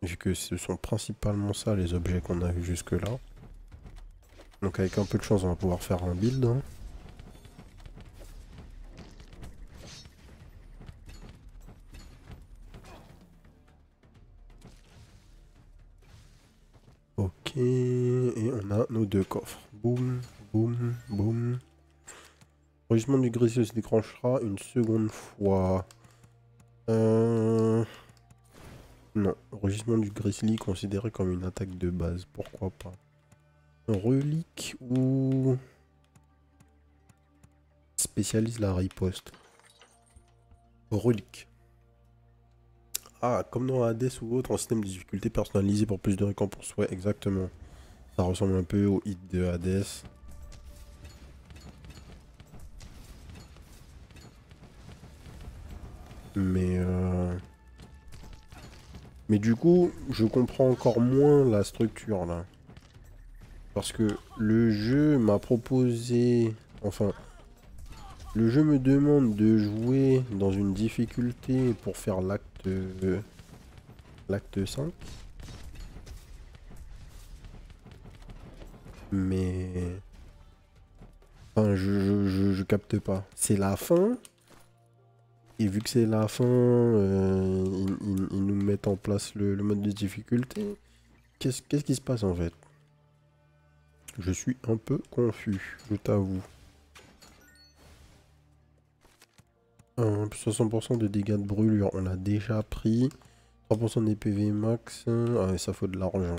Vu que ce sont principalement ça les objets qu'on a vus jusque là. Donc avec un peu de chance on va pouvoir faire un build. Hein. Ok, et on a nos deux coffres. Boum, boum, boum. Rugissement du grizzly se déclenchera une seconde fois. Non, rugissement du grizzly considéré comme une attaque de base, pourquoi pas. Relique ou spécialise la riposte. Relique. Ah, comme dans Hades ou autre, un système de difficulté personnalisé pour plus de récompenses. Ouais, exactement. Ça ressemble un peu au hit de Hades. Mais du coup, je comprends encore moins la structure là. Parce que le jeu m'a proposé... Enfin, le jeu me demande de jouer dans une difficulté pour faire l'acte 5. Mais... Enfin, je capte pas. C'est la fin. Et vu que c'est la fin, ils nous mettent en place le mode de difficulté. Qu'est-ce qui se passe en fait? Je suis un peu confus, je t'avoue. 60% de dégâts de brûlure, on l'a déjà pris. 3% des PV max. Ah ouais, ça faut de l'argent.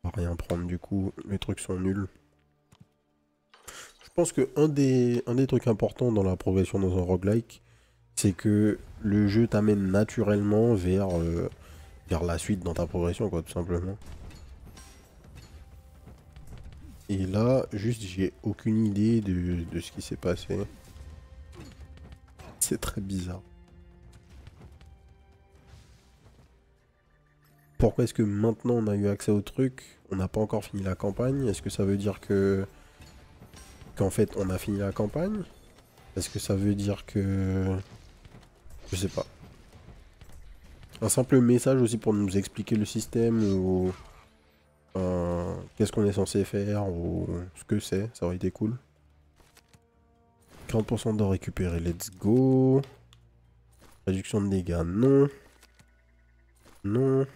On va rien prendre du coup, les trucs sont nuls. Je pense que un des trucs importants dans la progression dans un roguelike, c'est que le jeu t'amène naturellement vers la suite dans ta progression, quoi, tout simplement. Et là, juste, j'ai aucune idée de ce qui s'est passé. C'est très bizarre. Pourquoi est-ce que maintenant on a eu accès au truc? On n'a pas encore fini la campagne. Est-ce que ça veut dire que qu'en fait on a fini la campagne? Est-ce que ça veut dire que... Je sais pas. Un simple message aussi pour nous expliquer le système ou qu'est-ce qu'on est censé faire ou ce que c'est, ça aurait été cool. 40% d'or récupéré, let's go. Réduction de dégâts, non. Non.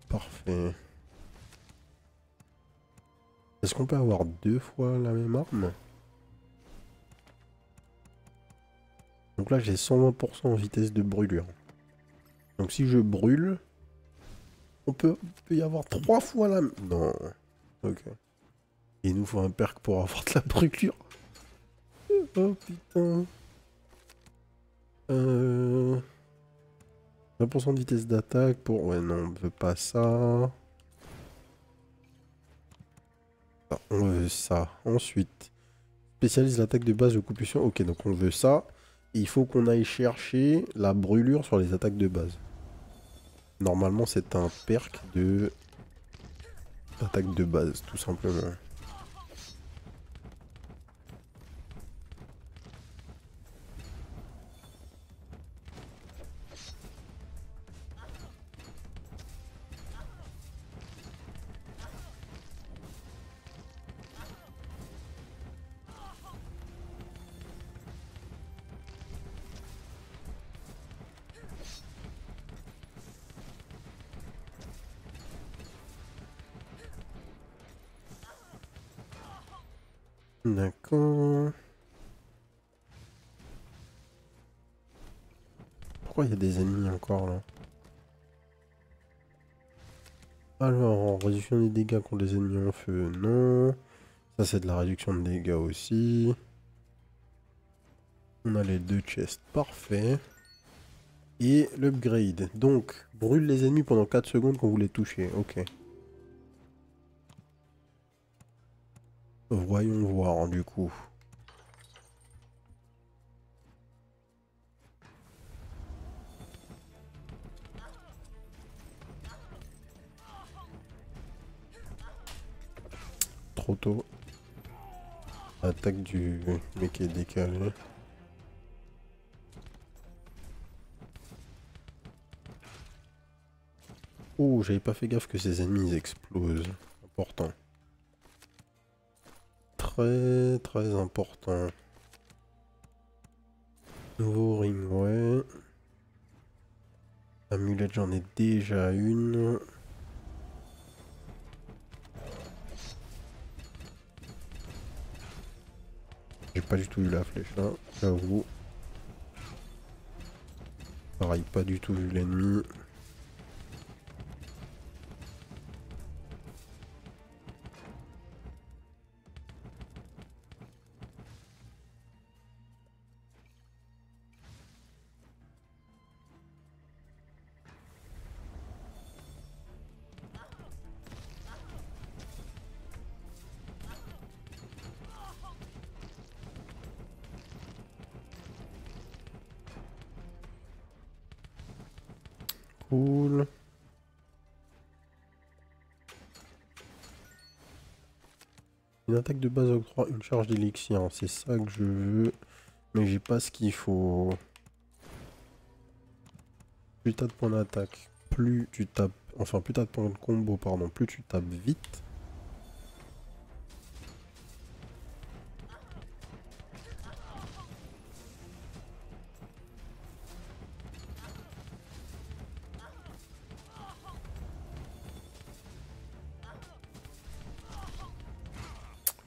Parfait. Est-ce qu'on peut avoir deux fois la même arme? Donc là j'ai 120% en vitesse de brûlure. Donc si je brûle, peut y avoir trois fois la même... Non. Ok. Il nous faut un perk pour avoir de la brûlure. Oh putain. 20% de vitesse d'attaque pour... Ouais non, on veut pas ça. Ah, on veut ça. Ensuite, spécialise l'attaque de base de compulsion. Ok, donc on veut ça. Et il faut qu'on aille chercher la brûlure sur les attaques de base. Normalement, c'est un perk de attaque de base, tout simplement. D'accord. Pourquoi il y a des ennemis encore là? Alors, réduction des dégâts contre les ennemis en feu, non. Ça c'est de la réduction de dégâts aussi. On a les deux chests, parfait. Et l'upgrade. Donc, brûle les ennemis pendant 4 secondes quand vous les touchez. Ok. Voyons voir du coup. Trop tôt. Attaque du mec est décalé. Oh, j'avais pas fait gaffe que ces ennemis ils explosent. Important. Très très important. Nouveau ring, ouais. Amulette, j'en ai déjà une. J'ai pas du tout eu la flèche là, j'avoue. Pareil, pas du tout vu l'ennemi. Cool. Une attaque de base octroie une charge d'élixir, c'est ça que je veux. Mais j'ai pas ce qu'il faut. Plus t'as de points d'attaque, plus tu tapes. Enfin, plus t'as de points de combo, pardon, plus tu tapes vite.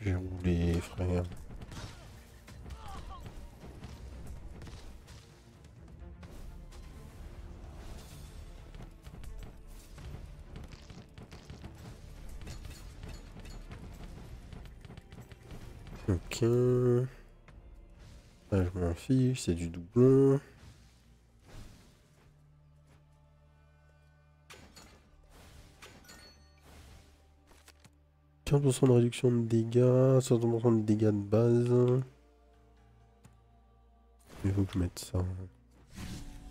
J'ai roulé, frère. Ok. Là, je m'en fiche, c'est du doublon. 15% de réduction de dégâts, 60% de dégâts de base. Il faut que je mette ça.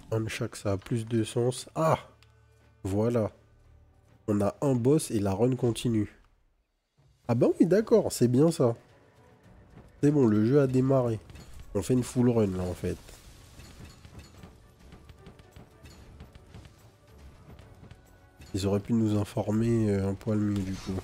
Un de chaque, ça a plus de sens. Ah! Voilà. On a un boss et la run continue. Ah bah oui, d'accord, c'est bien ça. C'est bon, le jeu a démarré. On fait une full run là en fait. Ils auraient pu nous informer un poil mieux du coup.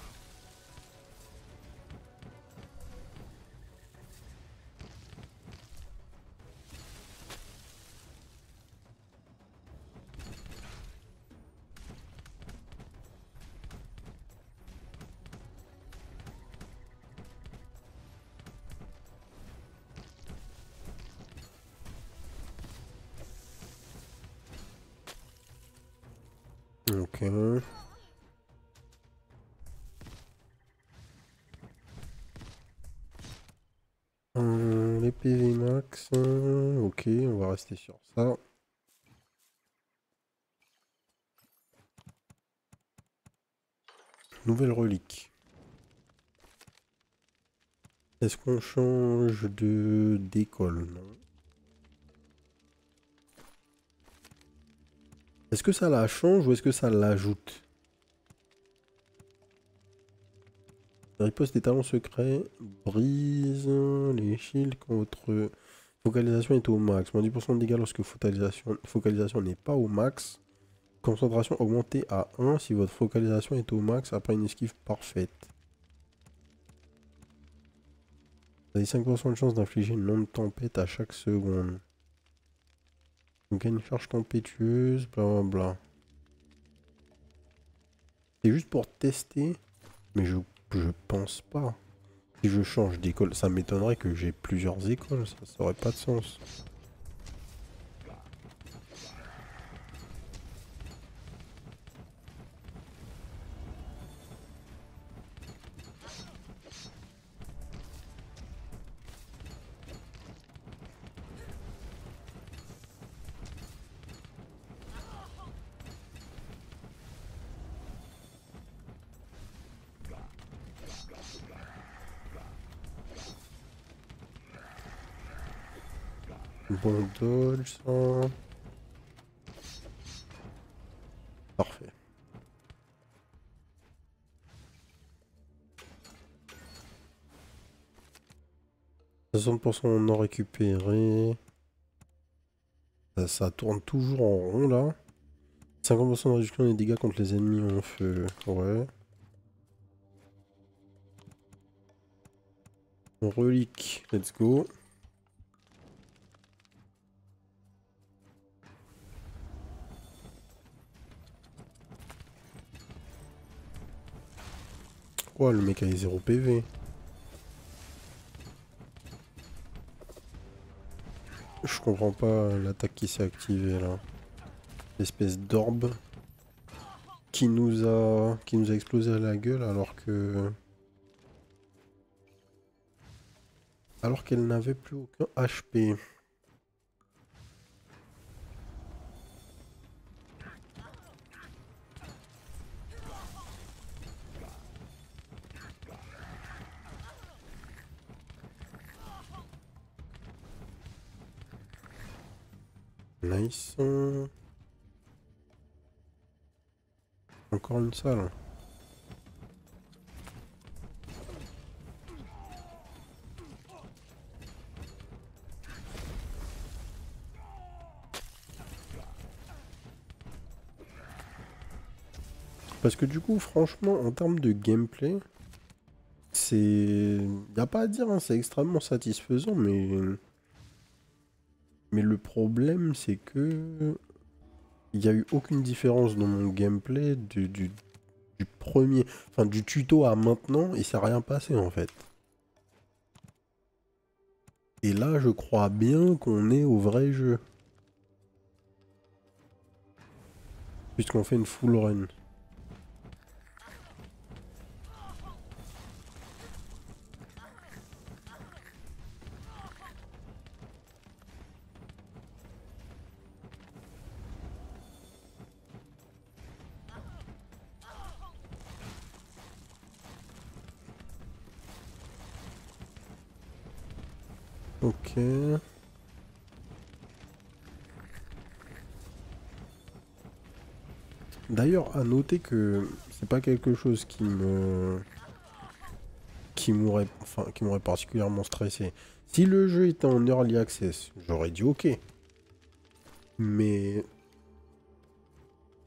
Ok. Les PV max. Ok, on va rester sur ça. Nouvelle relique. Est-ce qu'on change de d'école? Non. Est-ce que ça la change ou est-ce que ça l'ajoute? Riposte des talents secrets. Brise les shields quand votre focalisation est au max. Moins 10% de dégâts lorsque focalisation n'est pas au max. Concentration augmentée à 1 si votre focalisation est au max après une esquive parfaite. Vous avez 5% de chance d'infliger une longue tempête à chaque seconde. Vous gagnez une charge tempétueuse, blablabla. C'est juste pour tester, mais je pense pas. Si je change d'école, ça m'étonnerait que j'ai plusieurs écoles, ça aurait pas de sens. Bon dodge, ça. Parfait. 60% non récupéré. Ça tourne toujours en rond là. 50% de réduction des dégâts contre les ennemis en feu. Ouais. Relique, let's go. Oh, le mec a 0 PV. Je comprends pas l'attaque qui s'est activée là. L'espèce d'orbe qui nous a explosé à la gueule alors qu'elle n'avait plus aucun HP. Nice. Encore une salle. Parce que du coup, franchement, en termes de gameplay, c'est... Y a pas à dire, hein, c'est extrêmement satisfaisant, mais le problème, c'est que... Il n'y a eu aucune différence dans mon gameplay du premier... Enfin, du tuto à maintenant, et ça n'a rien passé, en fait. Et là, je crois bien qu'on est au vrai jeu. Puisqu'on fait une full run. Ok. D'ailleurs, à noter que c'est pas quelque chose qui m'aurait particulièrement stressé. Si le jeu était en early access, j'aurais dit ok. Mais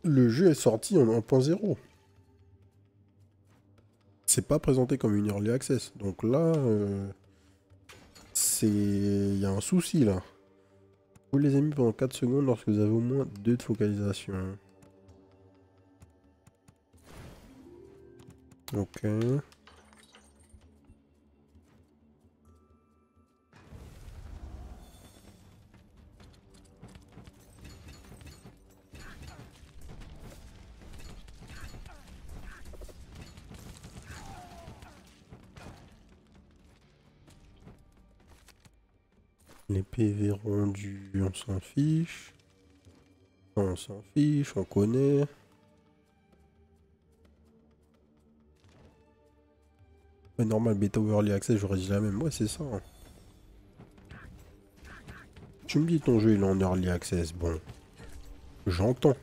le jeu est sorti en 1.0. C'est pas présenté comme une early access. Donc là, il y a un souci là. Vous les ennemis pendant 4 secondes lorsque vous avez au moins 2 de focalisation. Ok. Les PV rendus, on s'en fiche. On s'en fiche, on connaît. Ouais, normal, bêta ou early access, j'aurais dit la même. Ouais, c'est ça. Tu me dis ton jeu il est en early access, bon. J'entends.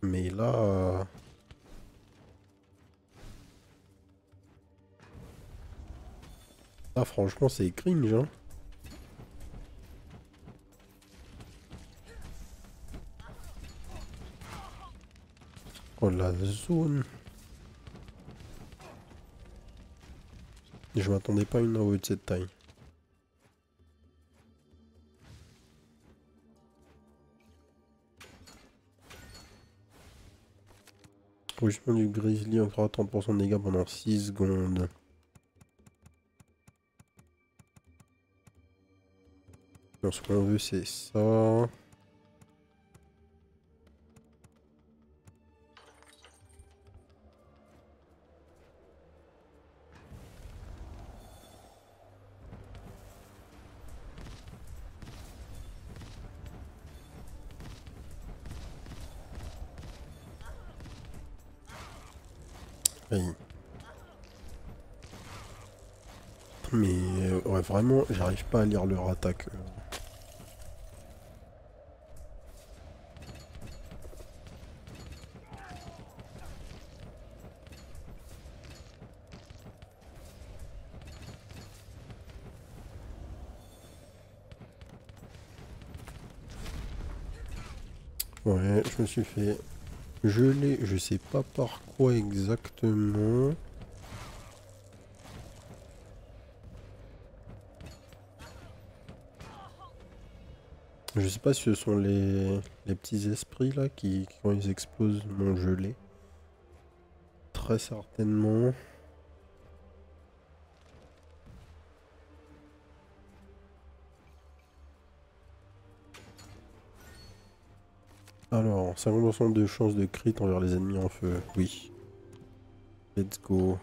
Mais là... Là, franchement, c'est cringe, hein. Oh, la zone. Je m'attendais pas à une AOE de cette taille. Rugissement du grizzly, encore 30% de dégâts pendant 6 secondes. Donc, ce qu'on veut, c'est ça. Aïe. Mais Ouais, vraiment, j'arrive pas à lire leur attaque. Ouais, je me suis fait geler, je sais pas par quoi exactement. Je sais pas si ce sont les petits esprits là qui quand ils explosent m'ont gelé. Très certainement. Alors, 50% de chance de crit envers les ennemis en feu. Oui. Let's go.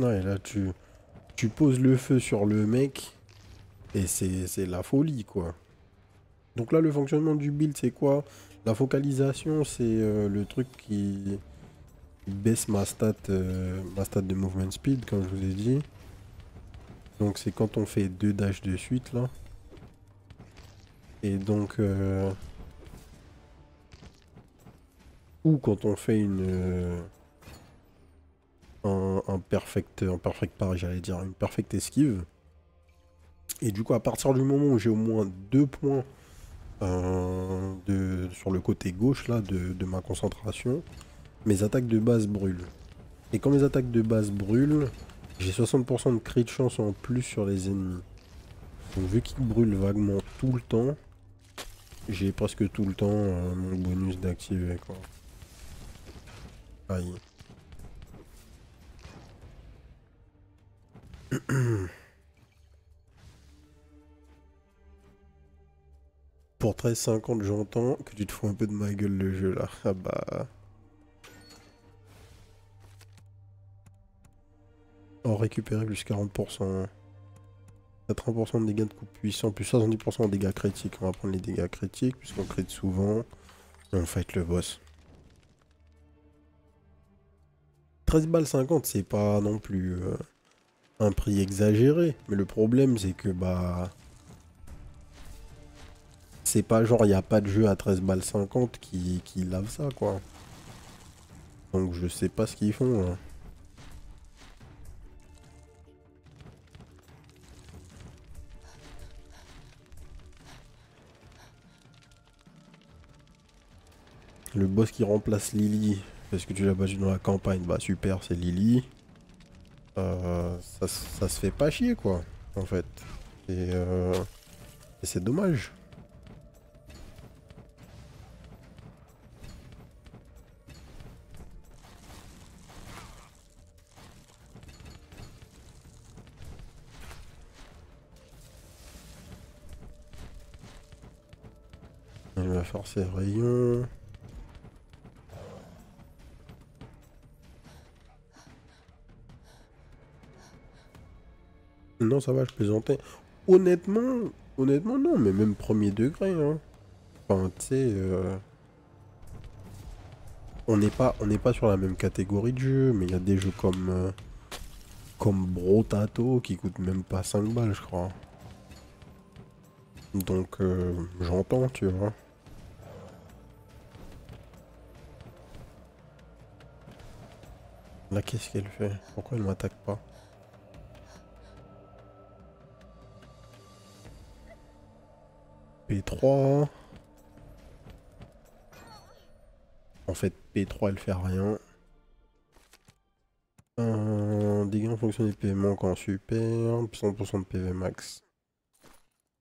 Ouais, là tu poses le feu sur le mec et c'est la folie quoi. Donc là le fonctionnement du build c'est quoi? La focalisation c'est le truc qui baisse ma stat de movement speed comme je vous ai dit. Donc c'est quand on fait 2 dashs de suite là. Et donc ou quand on fait un perfect parry, j'allais dire une perfect esquive. Et du coup à partir du moment où j'ai au moins 2 points sur le côté gauche là de ma concentration, mes attaques de base brûlent. Et quand mes attaques de base brûlent, j'ai 60% de crit de chance en plus sur les ennemis. Donc vu qu'ils brûlent vaguement tout le temps, j'ai presque tout le temps mon bonus d'activer quoi. Aïe. Pour 13,50 j'entends que tu te fous un peu de ma gueule le jeu là. Ah bah... Oh récupérer plus 40%. 80% de dégâts de coup puissant, plus 70% de dégâts critiques. On va prendre les dégâts critiques puisqu'on crit souvent. Et on fight le boss. 13 balles 50 c'est pas non plus un prix exagéré. Mais le problème c'est que bah... C'est pas genre il n'y a pas de jeu à 13 balles 50 qui lave ça quoi. Donc je sais pas ce qu'ils font. Hein. Le boss qui remplace Lily, parce que tu l'as battu dans la campagne, bah super, c'est Lily. Ça se fait pas chier quoi, en fait. Et c'est dommage. Il va faire ses rayons. Non, ça va, je plaisantais. Honnêtement, non, mais même premier degré, hein. Enfin, tu sais, on n'est pas sur la même catégorie de jeu, mais il y a des jeux comme Brotato qui coûtent même pas 5 balles, je crois. Donc, j'entends, tu vois. Là, qu'est-ce qu'elle fait? Pourquoi elle m'attaque pas? P3. En fait, P3, elle fait rien. Dégâts en fonction des PV manquants en super. 100% de PV max.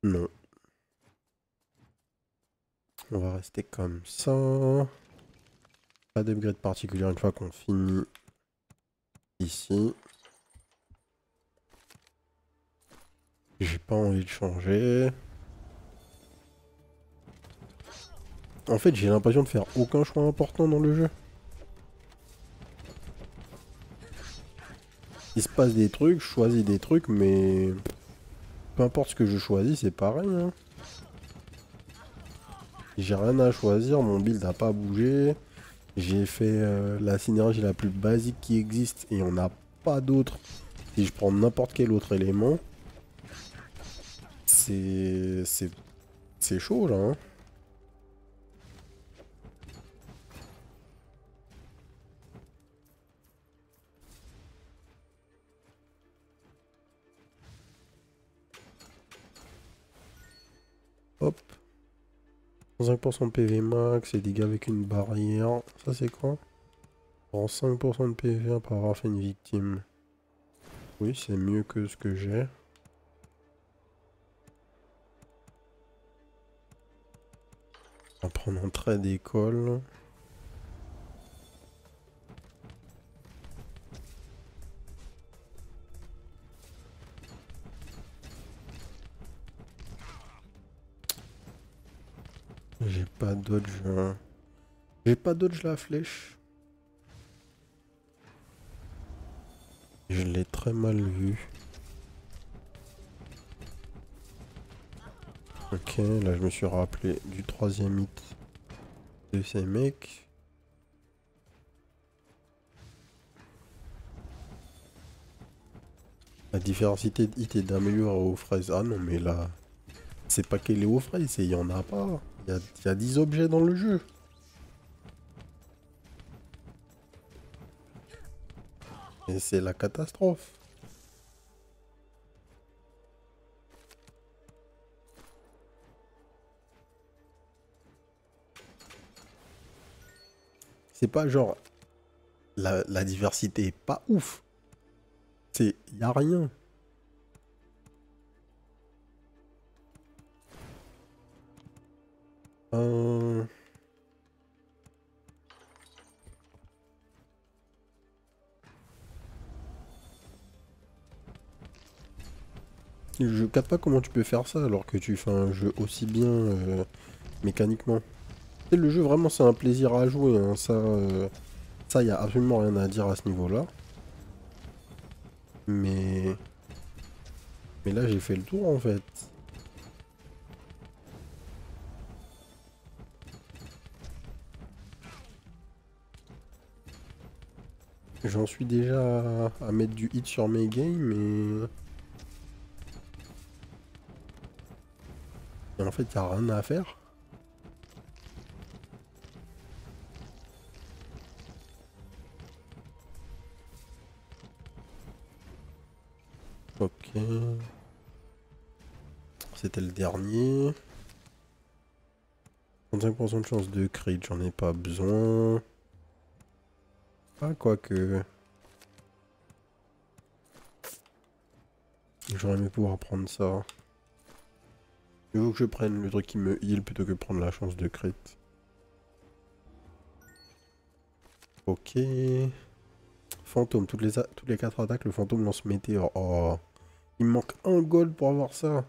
Non. On va rester comme ça. Pas d'upgrade particulier une fois qu'on finit ici. J'ai pas envie de changer. En fait, j'ai l'impression de faire aucun choix important dans le jeu. Il se passe des trucs, je choisis des trucs, mais... Peu importe ce que je choisis, c'est pareil. Hein. J'ai rien à choisir, mon build n'a pas bougé. J'ai fait la synergie la plus basique qui existe et on n'a pas d'autre. Si je prends n'importe quel autre élément, c'est chaud là. Hein. Hop. 5% de PV max et dégâts avec une barrière. Ça c'est quoi? Prend 5% de PV après avoir fait une victime. Oui, c'est mieux que ce que j'ai. On va prendre un trait d'école. J'ai pas dodge. J'ai pas dodge la flèche. Je l'ai très mal vu. Ok, là je me suis rappelé du troisième hit de ces mecs. La diversité de hit est d'améliorer aux fraises. Ah non, mais là, c'est pas qu'elle est aux fraises, c'est il y en a pas. Il y a 10 objets dans le jeu. Et c'est la catastrophe. C'est pas genre la diversité est pas ouf. C'est y a rien. Euh... Je capte pas comment tu peux faire ça alors que tu fais un jeu aussi bien mécaniquement. Et le jeu vraiment c'est un plaisir à jouer. Hein. Ça y a absolument rien à dire à ce niveau-là. Mais là j'ai fait le tour en fait. J'en suis déjà à mettre du hit sur mes games et en fait y a rien à faire. Ok. C'était le dernier. 35% de chance de crit, j'en ai pas besoin. Ah, quoique. J'aurais aimé pouvoir prendre ça. Il faut que je prenne le truc qui me heal plutôt que prendre la chance de crit. Ok. Fantôme, toutes les 4 attaques, le fantôme lance météore. Oh. Il me manque un gold pour avoir ça.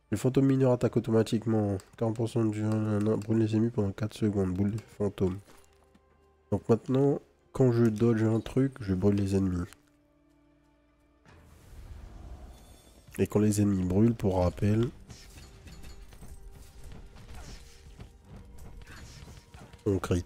Le fantôme mineur attaque automatiquement. 40% du brûle les ennemis pendant 4 secondes. Boule de fantôme. Donc maintenant, quand je dodge un truc, je brûle les ennemis. Et quand les ennemis brûlent, pour rappel, on crit.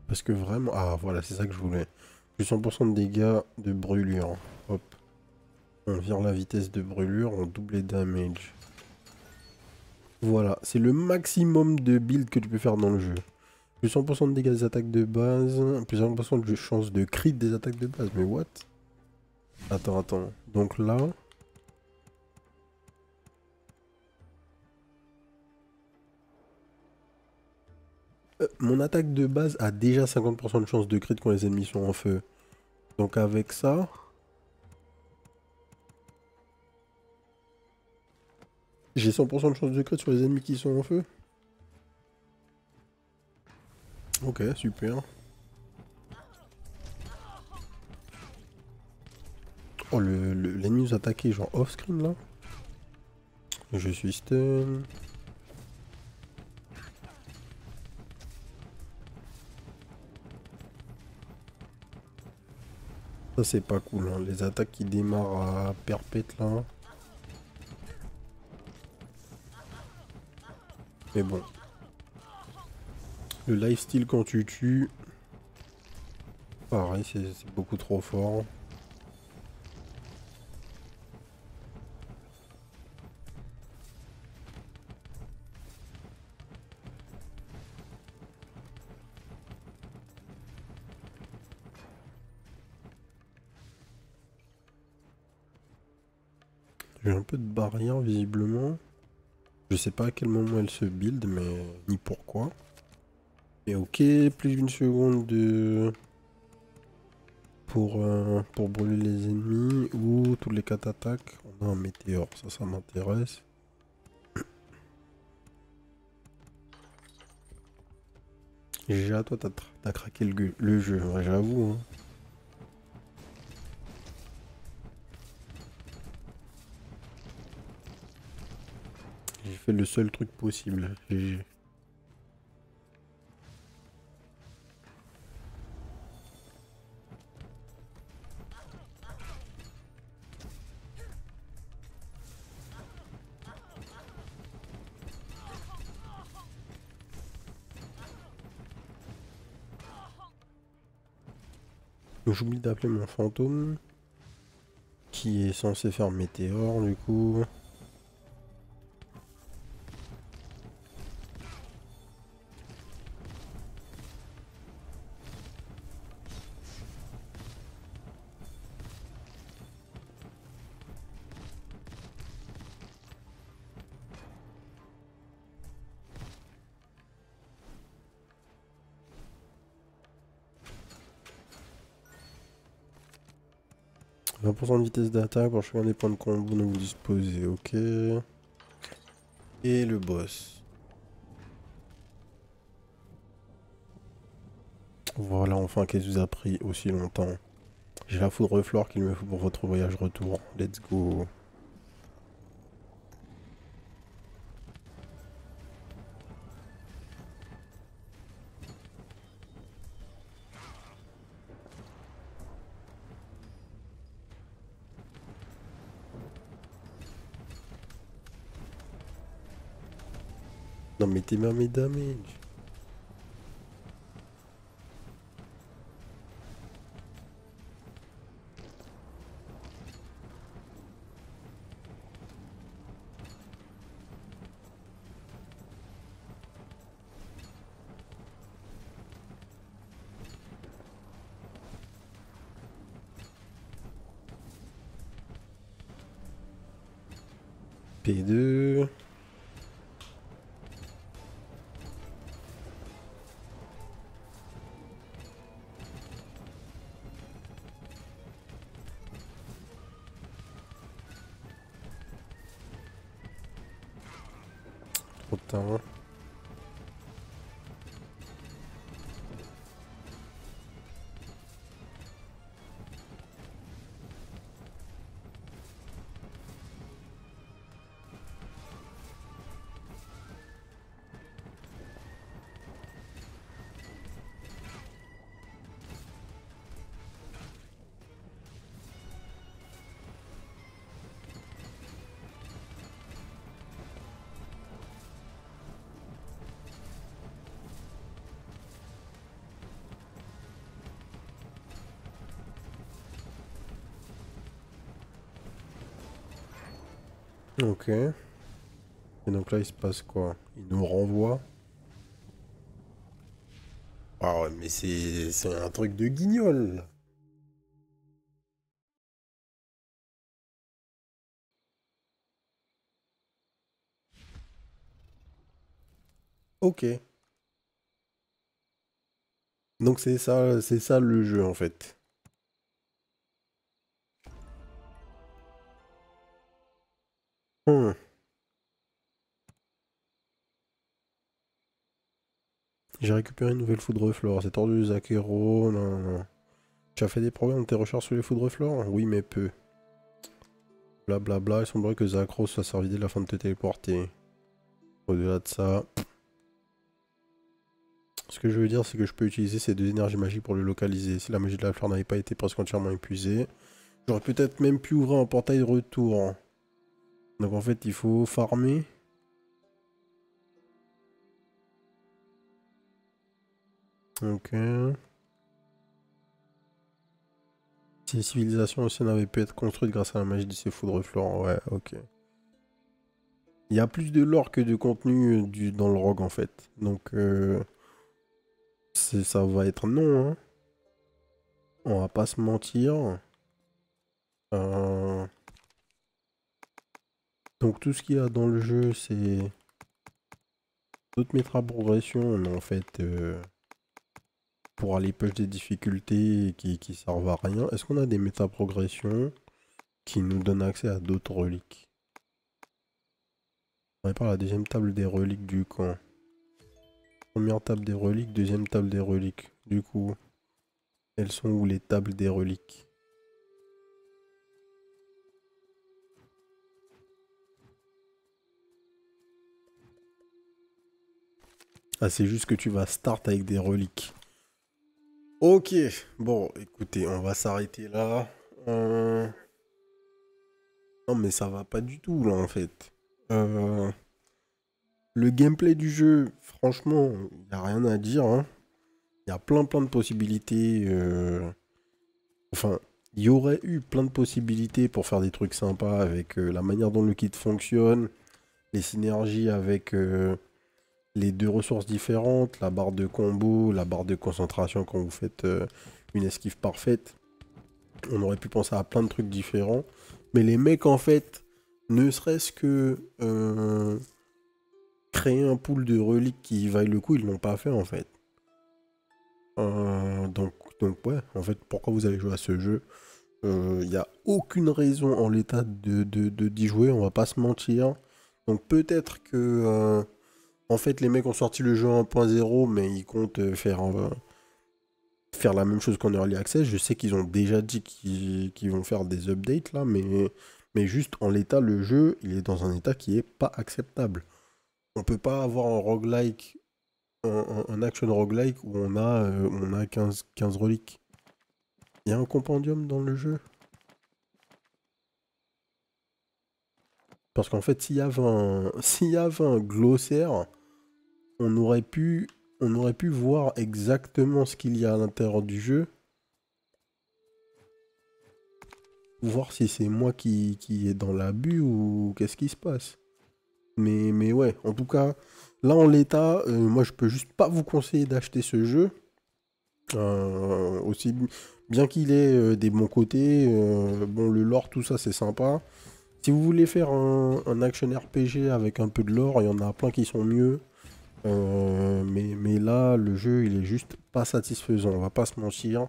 Parce que vraiment... Ah, voilà, c'est ça que je voulais. Plus 100% de dégâts de brûlure. Hop. On vire la vitesse de brûlure, on double les damage. Voilà, c'est le maximum de build que tu peux faire dans le jeu. Plus 100% de dégâts des attaques de base, plus 100% de chance de crit des attaques de base. Mais what? Attends. Donc là... mon attaque de base a déjà 50% de chance de crit quand les ennemis sont en feu. Donc avec ça... J'ai 100% de chance de crit sur les ennemis qui sont en feu. Ok, super. Oh, l'ennemi nous attaquait genre off-screen là. Je suis stun. Ça c'est pas cool, hein. Les attaques qui démarrent à perpète là. Mais bon. Le lifesteal quand tu tues. Pareil, c'est beaucoup trop fort. J'ai un peu de barrière visiblement. Je sais pas à quel moment elle se build, mais ni pourquoi. Mais ok, plus d'une seconde de pour brûler les ennemis ou tous les 4 attaques. On a un météore, ça m'intéresse. Déjà, toi, t'as craqué le jeu, ouais, j'avoue. Hein. J'ai fait le seul truc possible. GG. Donc j'oublie d'appeler mon fantôme. Qui est censé faire météore du coup. « 20% de vitesse d'attaque pour chacun des points de combo dont vous disposez, ok. Et le boss. Voilà, enfin, qu'est-ce qui vous a pris aussi longtemps? J'ai la foudre flore qu'il me faut pour votre voyage retour. Let's go. Non mais t'es mes damage. P2. Trop tard. Ok. Et donc là, il se passe quoi? Il nous renvoie. Ah ouais, mais c'est un truc de guignol. Ok. Donc c'est ça le jeu en fait. Hmm. J'ai récupéré une nouvelle foudre flore. C'est tordu, Zakero. Non, non, non. Tu as fait des progrès dans tes recherches sur les foudres flore? Oui, mais peu. Blablabla, il semblerait que Zakros soit servi dès la fin de te téléporter. Au-delà de ça... Ce que je veux dire, c'est que je peux utiliser ces deux énergies magiques pour le localiser. Si la magie de la fleur n'avait pas été presque entièrement épuisée, j'aurais peut-être même pu ouvrir un portail de retour. Donc en fait, il faut farmer. Ok. Si les civilisations aussi n'avaient pu être construites grâce à la magie de ces foudres fleurs, ouais, ok. Il y a plus de lore que de contenu dans le rogue en fait. Donc ça va être non, hein. On va pas se mentir. Donc tout ce qu'il y a dans le jeu, c'est d'autres méta progression, mais en fait pour aller push des difficultés qui servent à rien. Est-ce qu'on a des méta progressions qui nous donnent accès à d'autres reliques? On répare la deuxième table des reliques du camp. Première table des reliques, deuxième table des reliques. Du coup, elles sont où les tables des reliques? Ah, c'est juste que tu vas start avec des reliques. Ok, bon, écoutez, on va s'arrêter là. Non, mais ça va pas du tout, là, en fait. Le gameplay du jeu, franchement, il n'y a rien à dire, hein. Il y a plein de possibilités. Enfin, il y aurait eu plein de possibilités pour faire des trucs sympas avec la manière dont le kit fonctionne, les synergies avec les deux ressources différentes, la barre de combo, la barre de concentration quand vous faites une esquive parfaite. On aurait pu penser à plein de trucs différents. Mais les mecs, en fait, ne serait-ce que créer un pool de reliques qui vaille le coup, ils l'ont pas fait, en fait. Donc ouais, en fait, pourquoi vous allez jouer à ce jeu? Il n'y a aucune raison en l'état d'y jouer, on va pas se mentir. Donc peut-être que en fait les mecs ont sorti le jeu 1.0 mais ils comptent faire la même chose qu'en Early Access. Je sais qu'ils ont déjà dit qu'ils vont faire des updates là, mais juste en l'état le jeu il est dans un état qui est pas acceptable. On peut pas avoir un roguelike, un action roguelike où on a 15 reliques. Il y a un compendium dans le jeu. Parce qu'en fait, s'il y avait un glossaire, on aurait pu voir exactement ce qu'il y a à l'intérieur du jeu. Voir si c'est moi qui est dans l'abus ou qu'est-ce qui se passe. Mais ouais, en tout cas, là en l'état, moi je peux juste pas vous conseiller d'acheter ce jeu. Aussi bien qu'il ait des bons côtés, bon le lore, tout ça c'est sympa. Si vous voulez faire un action RPG avec un peu de lore, il y en a plein qui sont mieux. Mais là, le jeu, il est juste pas satisfaisant, on va pas se mentir.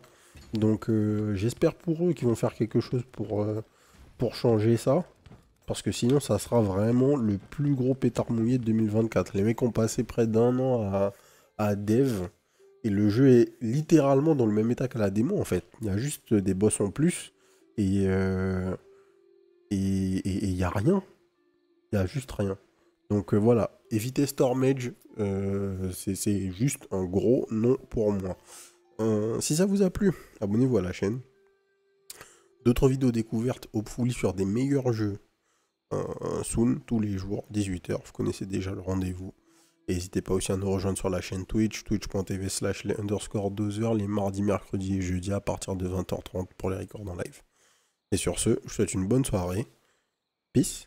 Donc j'espère pour eux qu'ils vont faire quelque chose pour changer ça. Parce que sinon, ça sera vraiment le plus gros pétard mouillé de 2024. Les mecs ont passé près d'un an à dev. Et le jeu est littéralement dans le même état qu'à la démo, en fait. Il y a juste des boss en plus. Et il n'y a rien. Il n'y a juste rien. Donc voilà, évitez Stormage, c'est juste un gros non pour moi. Si ça vous a plu, abonnez-vous à la chaîne. D'autres vidéos découvertes au pouli sur des meilleurs jeux. Soon, tous les jours, 18 h. Vous connaissez déjà le rendez-vous. Et n'hésitez pas aussi à nous rejoindre sur la chaîne Twitch, twitch.tv/les_2h, les mardis, mercredis et jeudis à partir de 20 h 30 pour les records en live. Et sur ce, je vous souhaite une bonne soirée. Peace.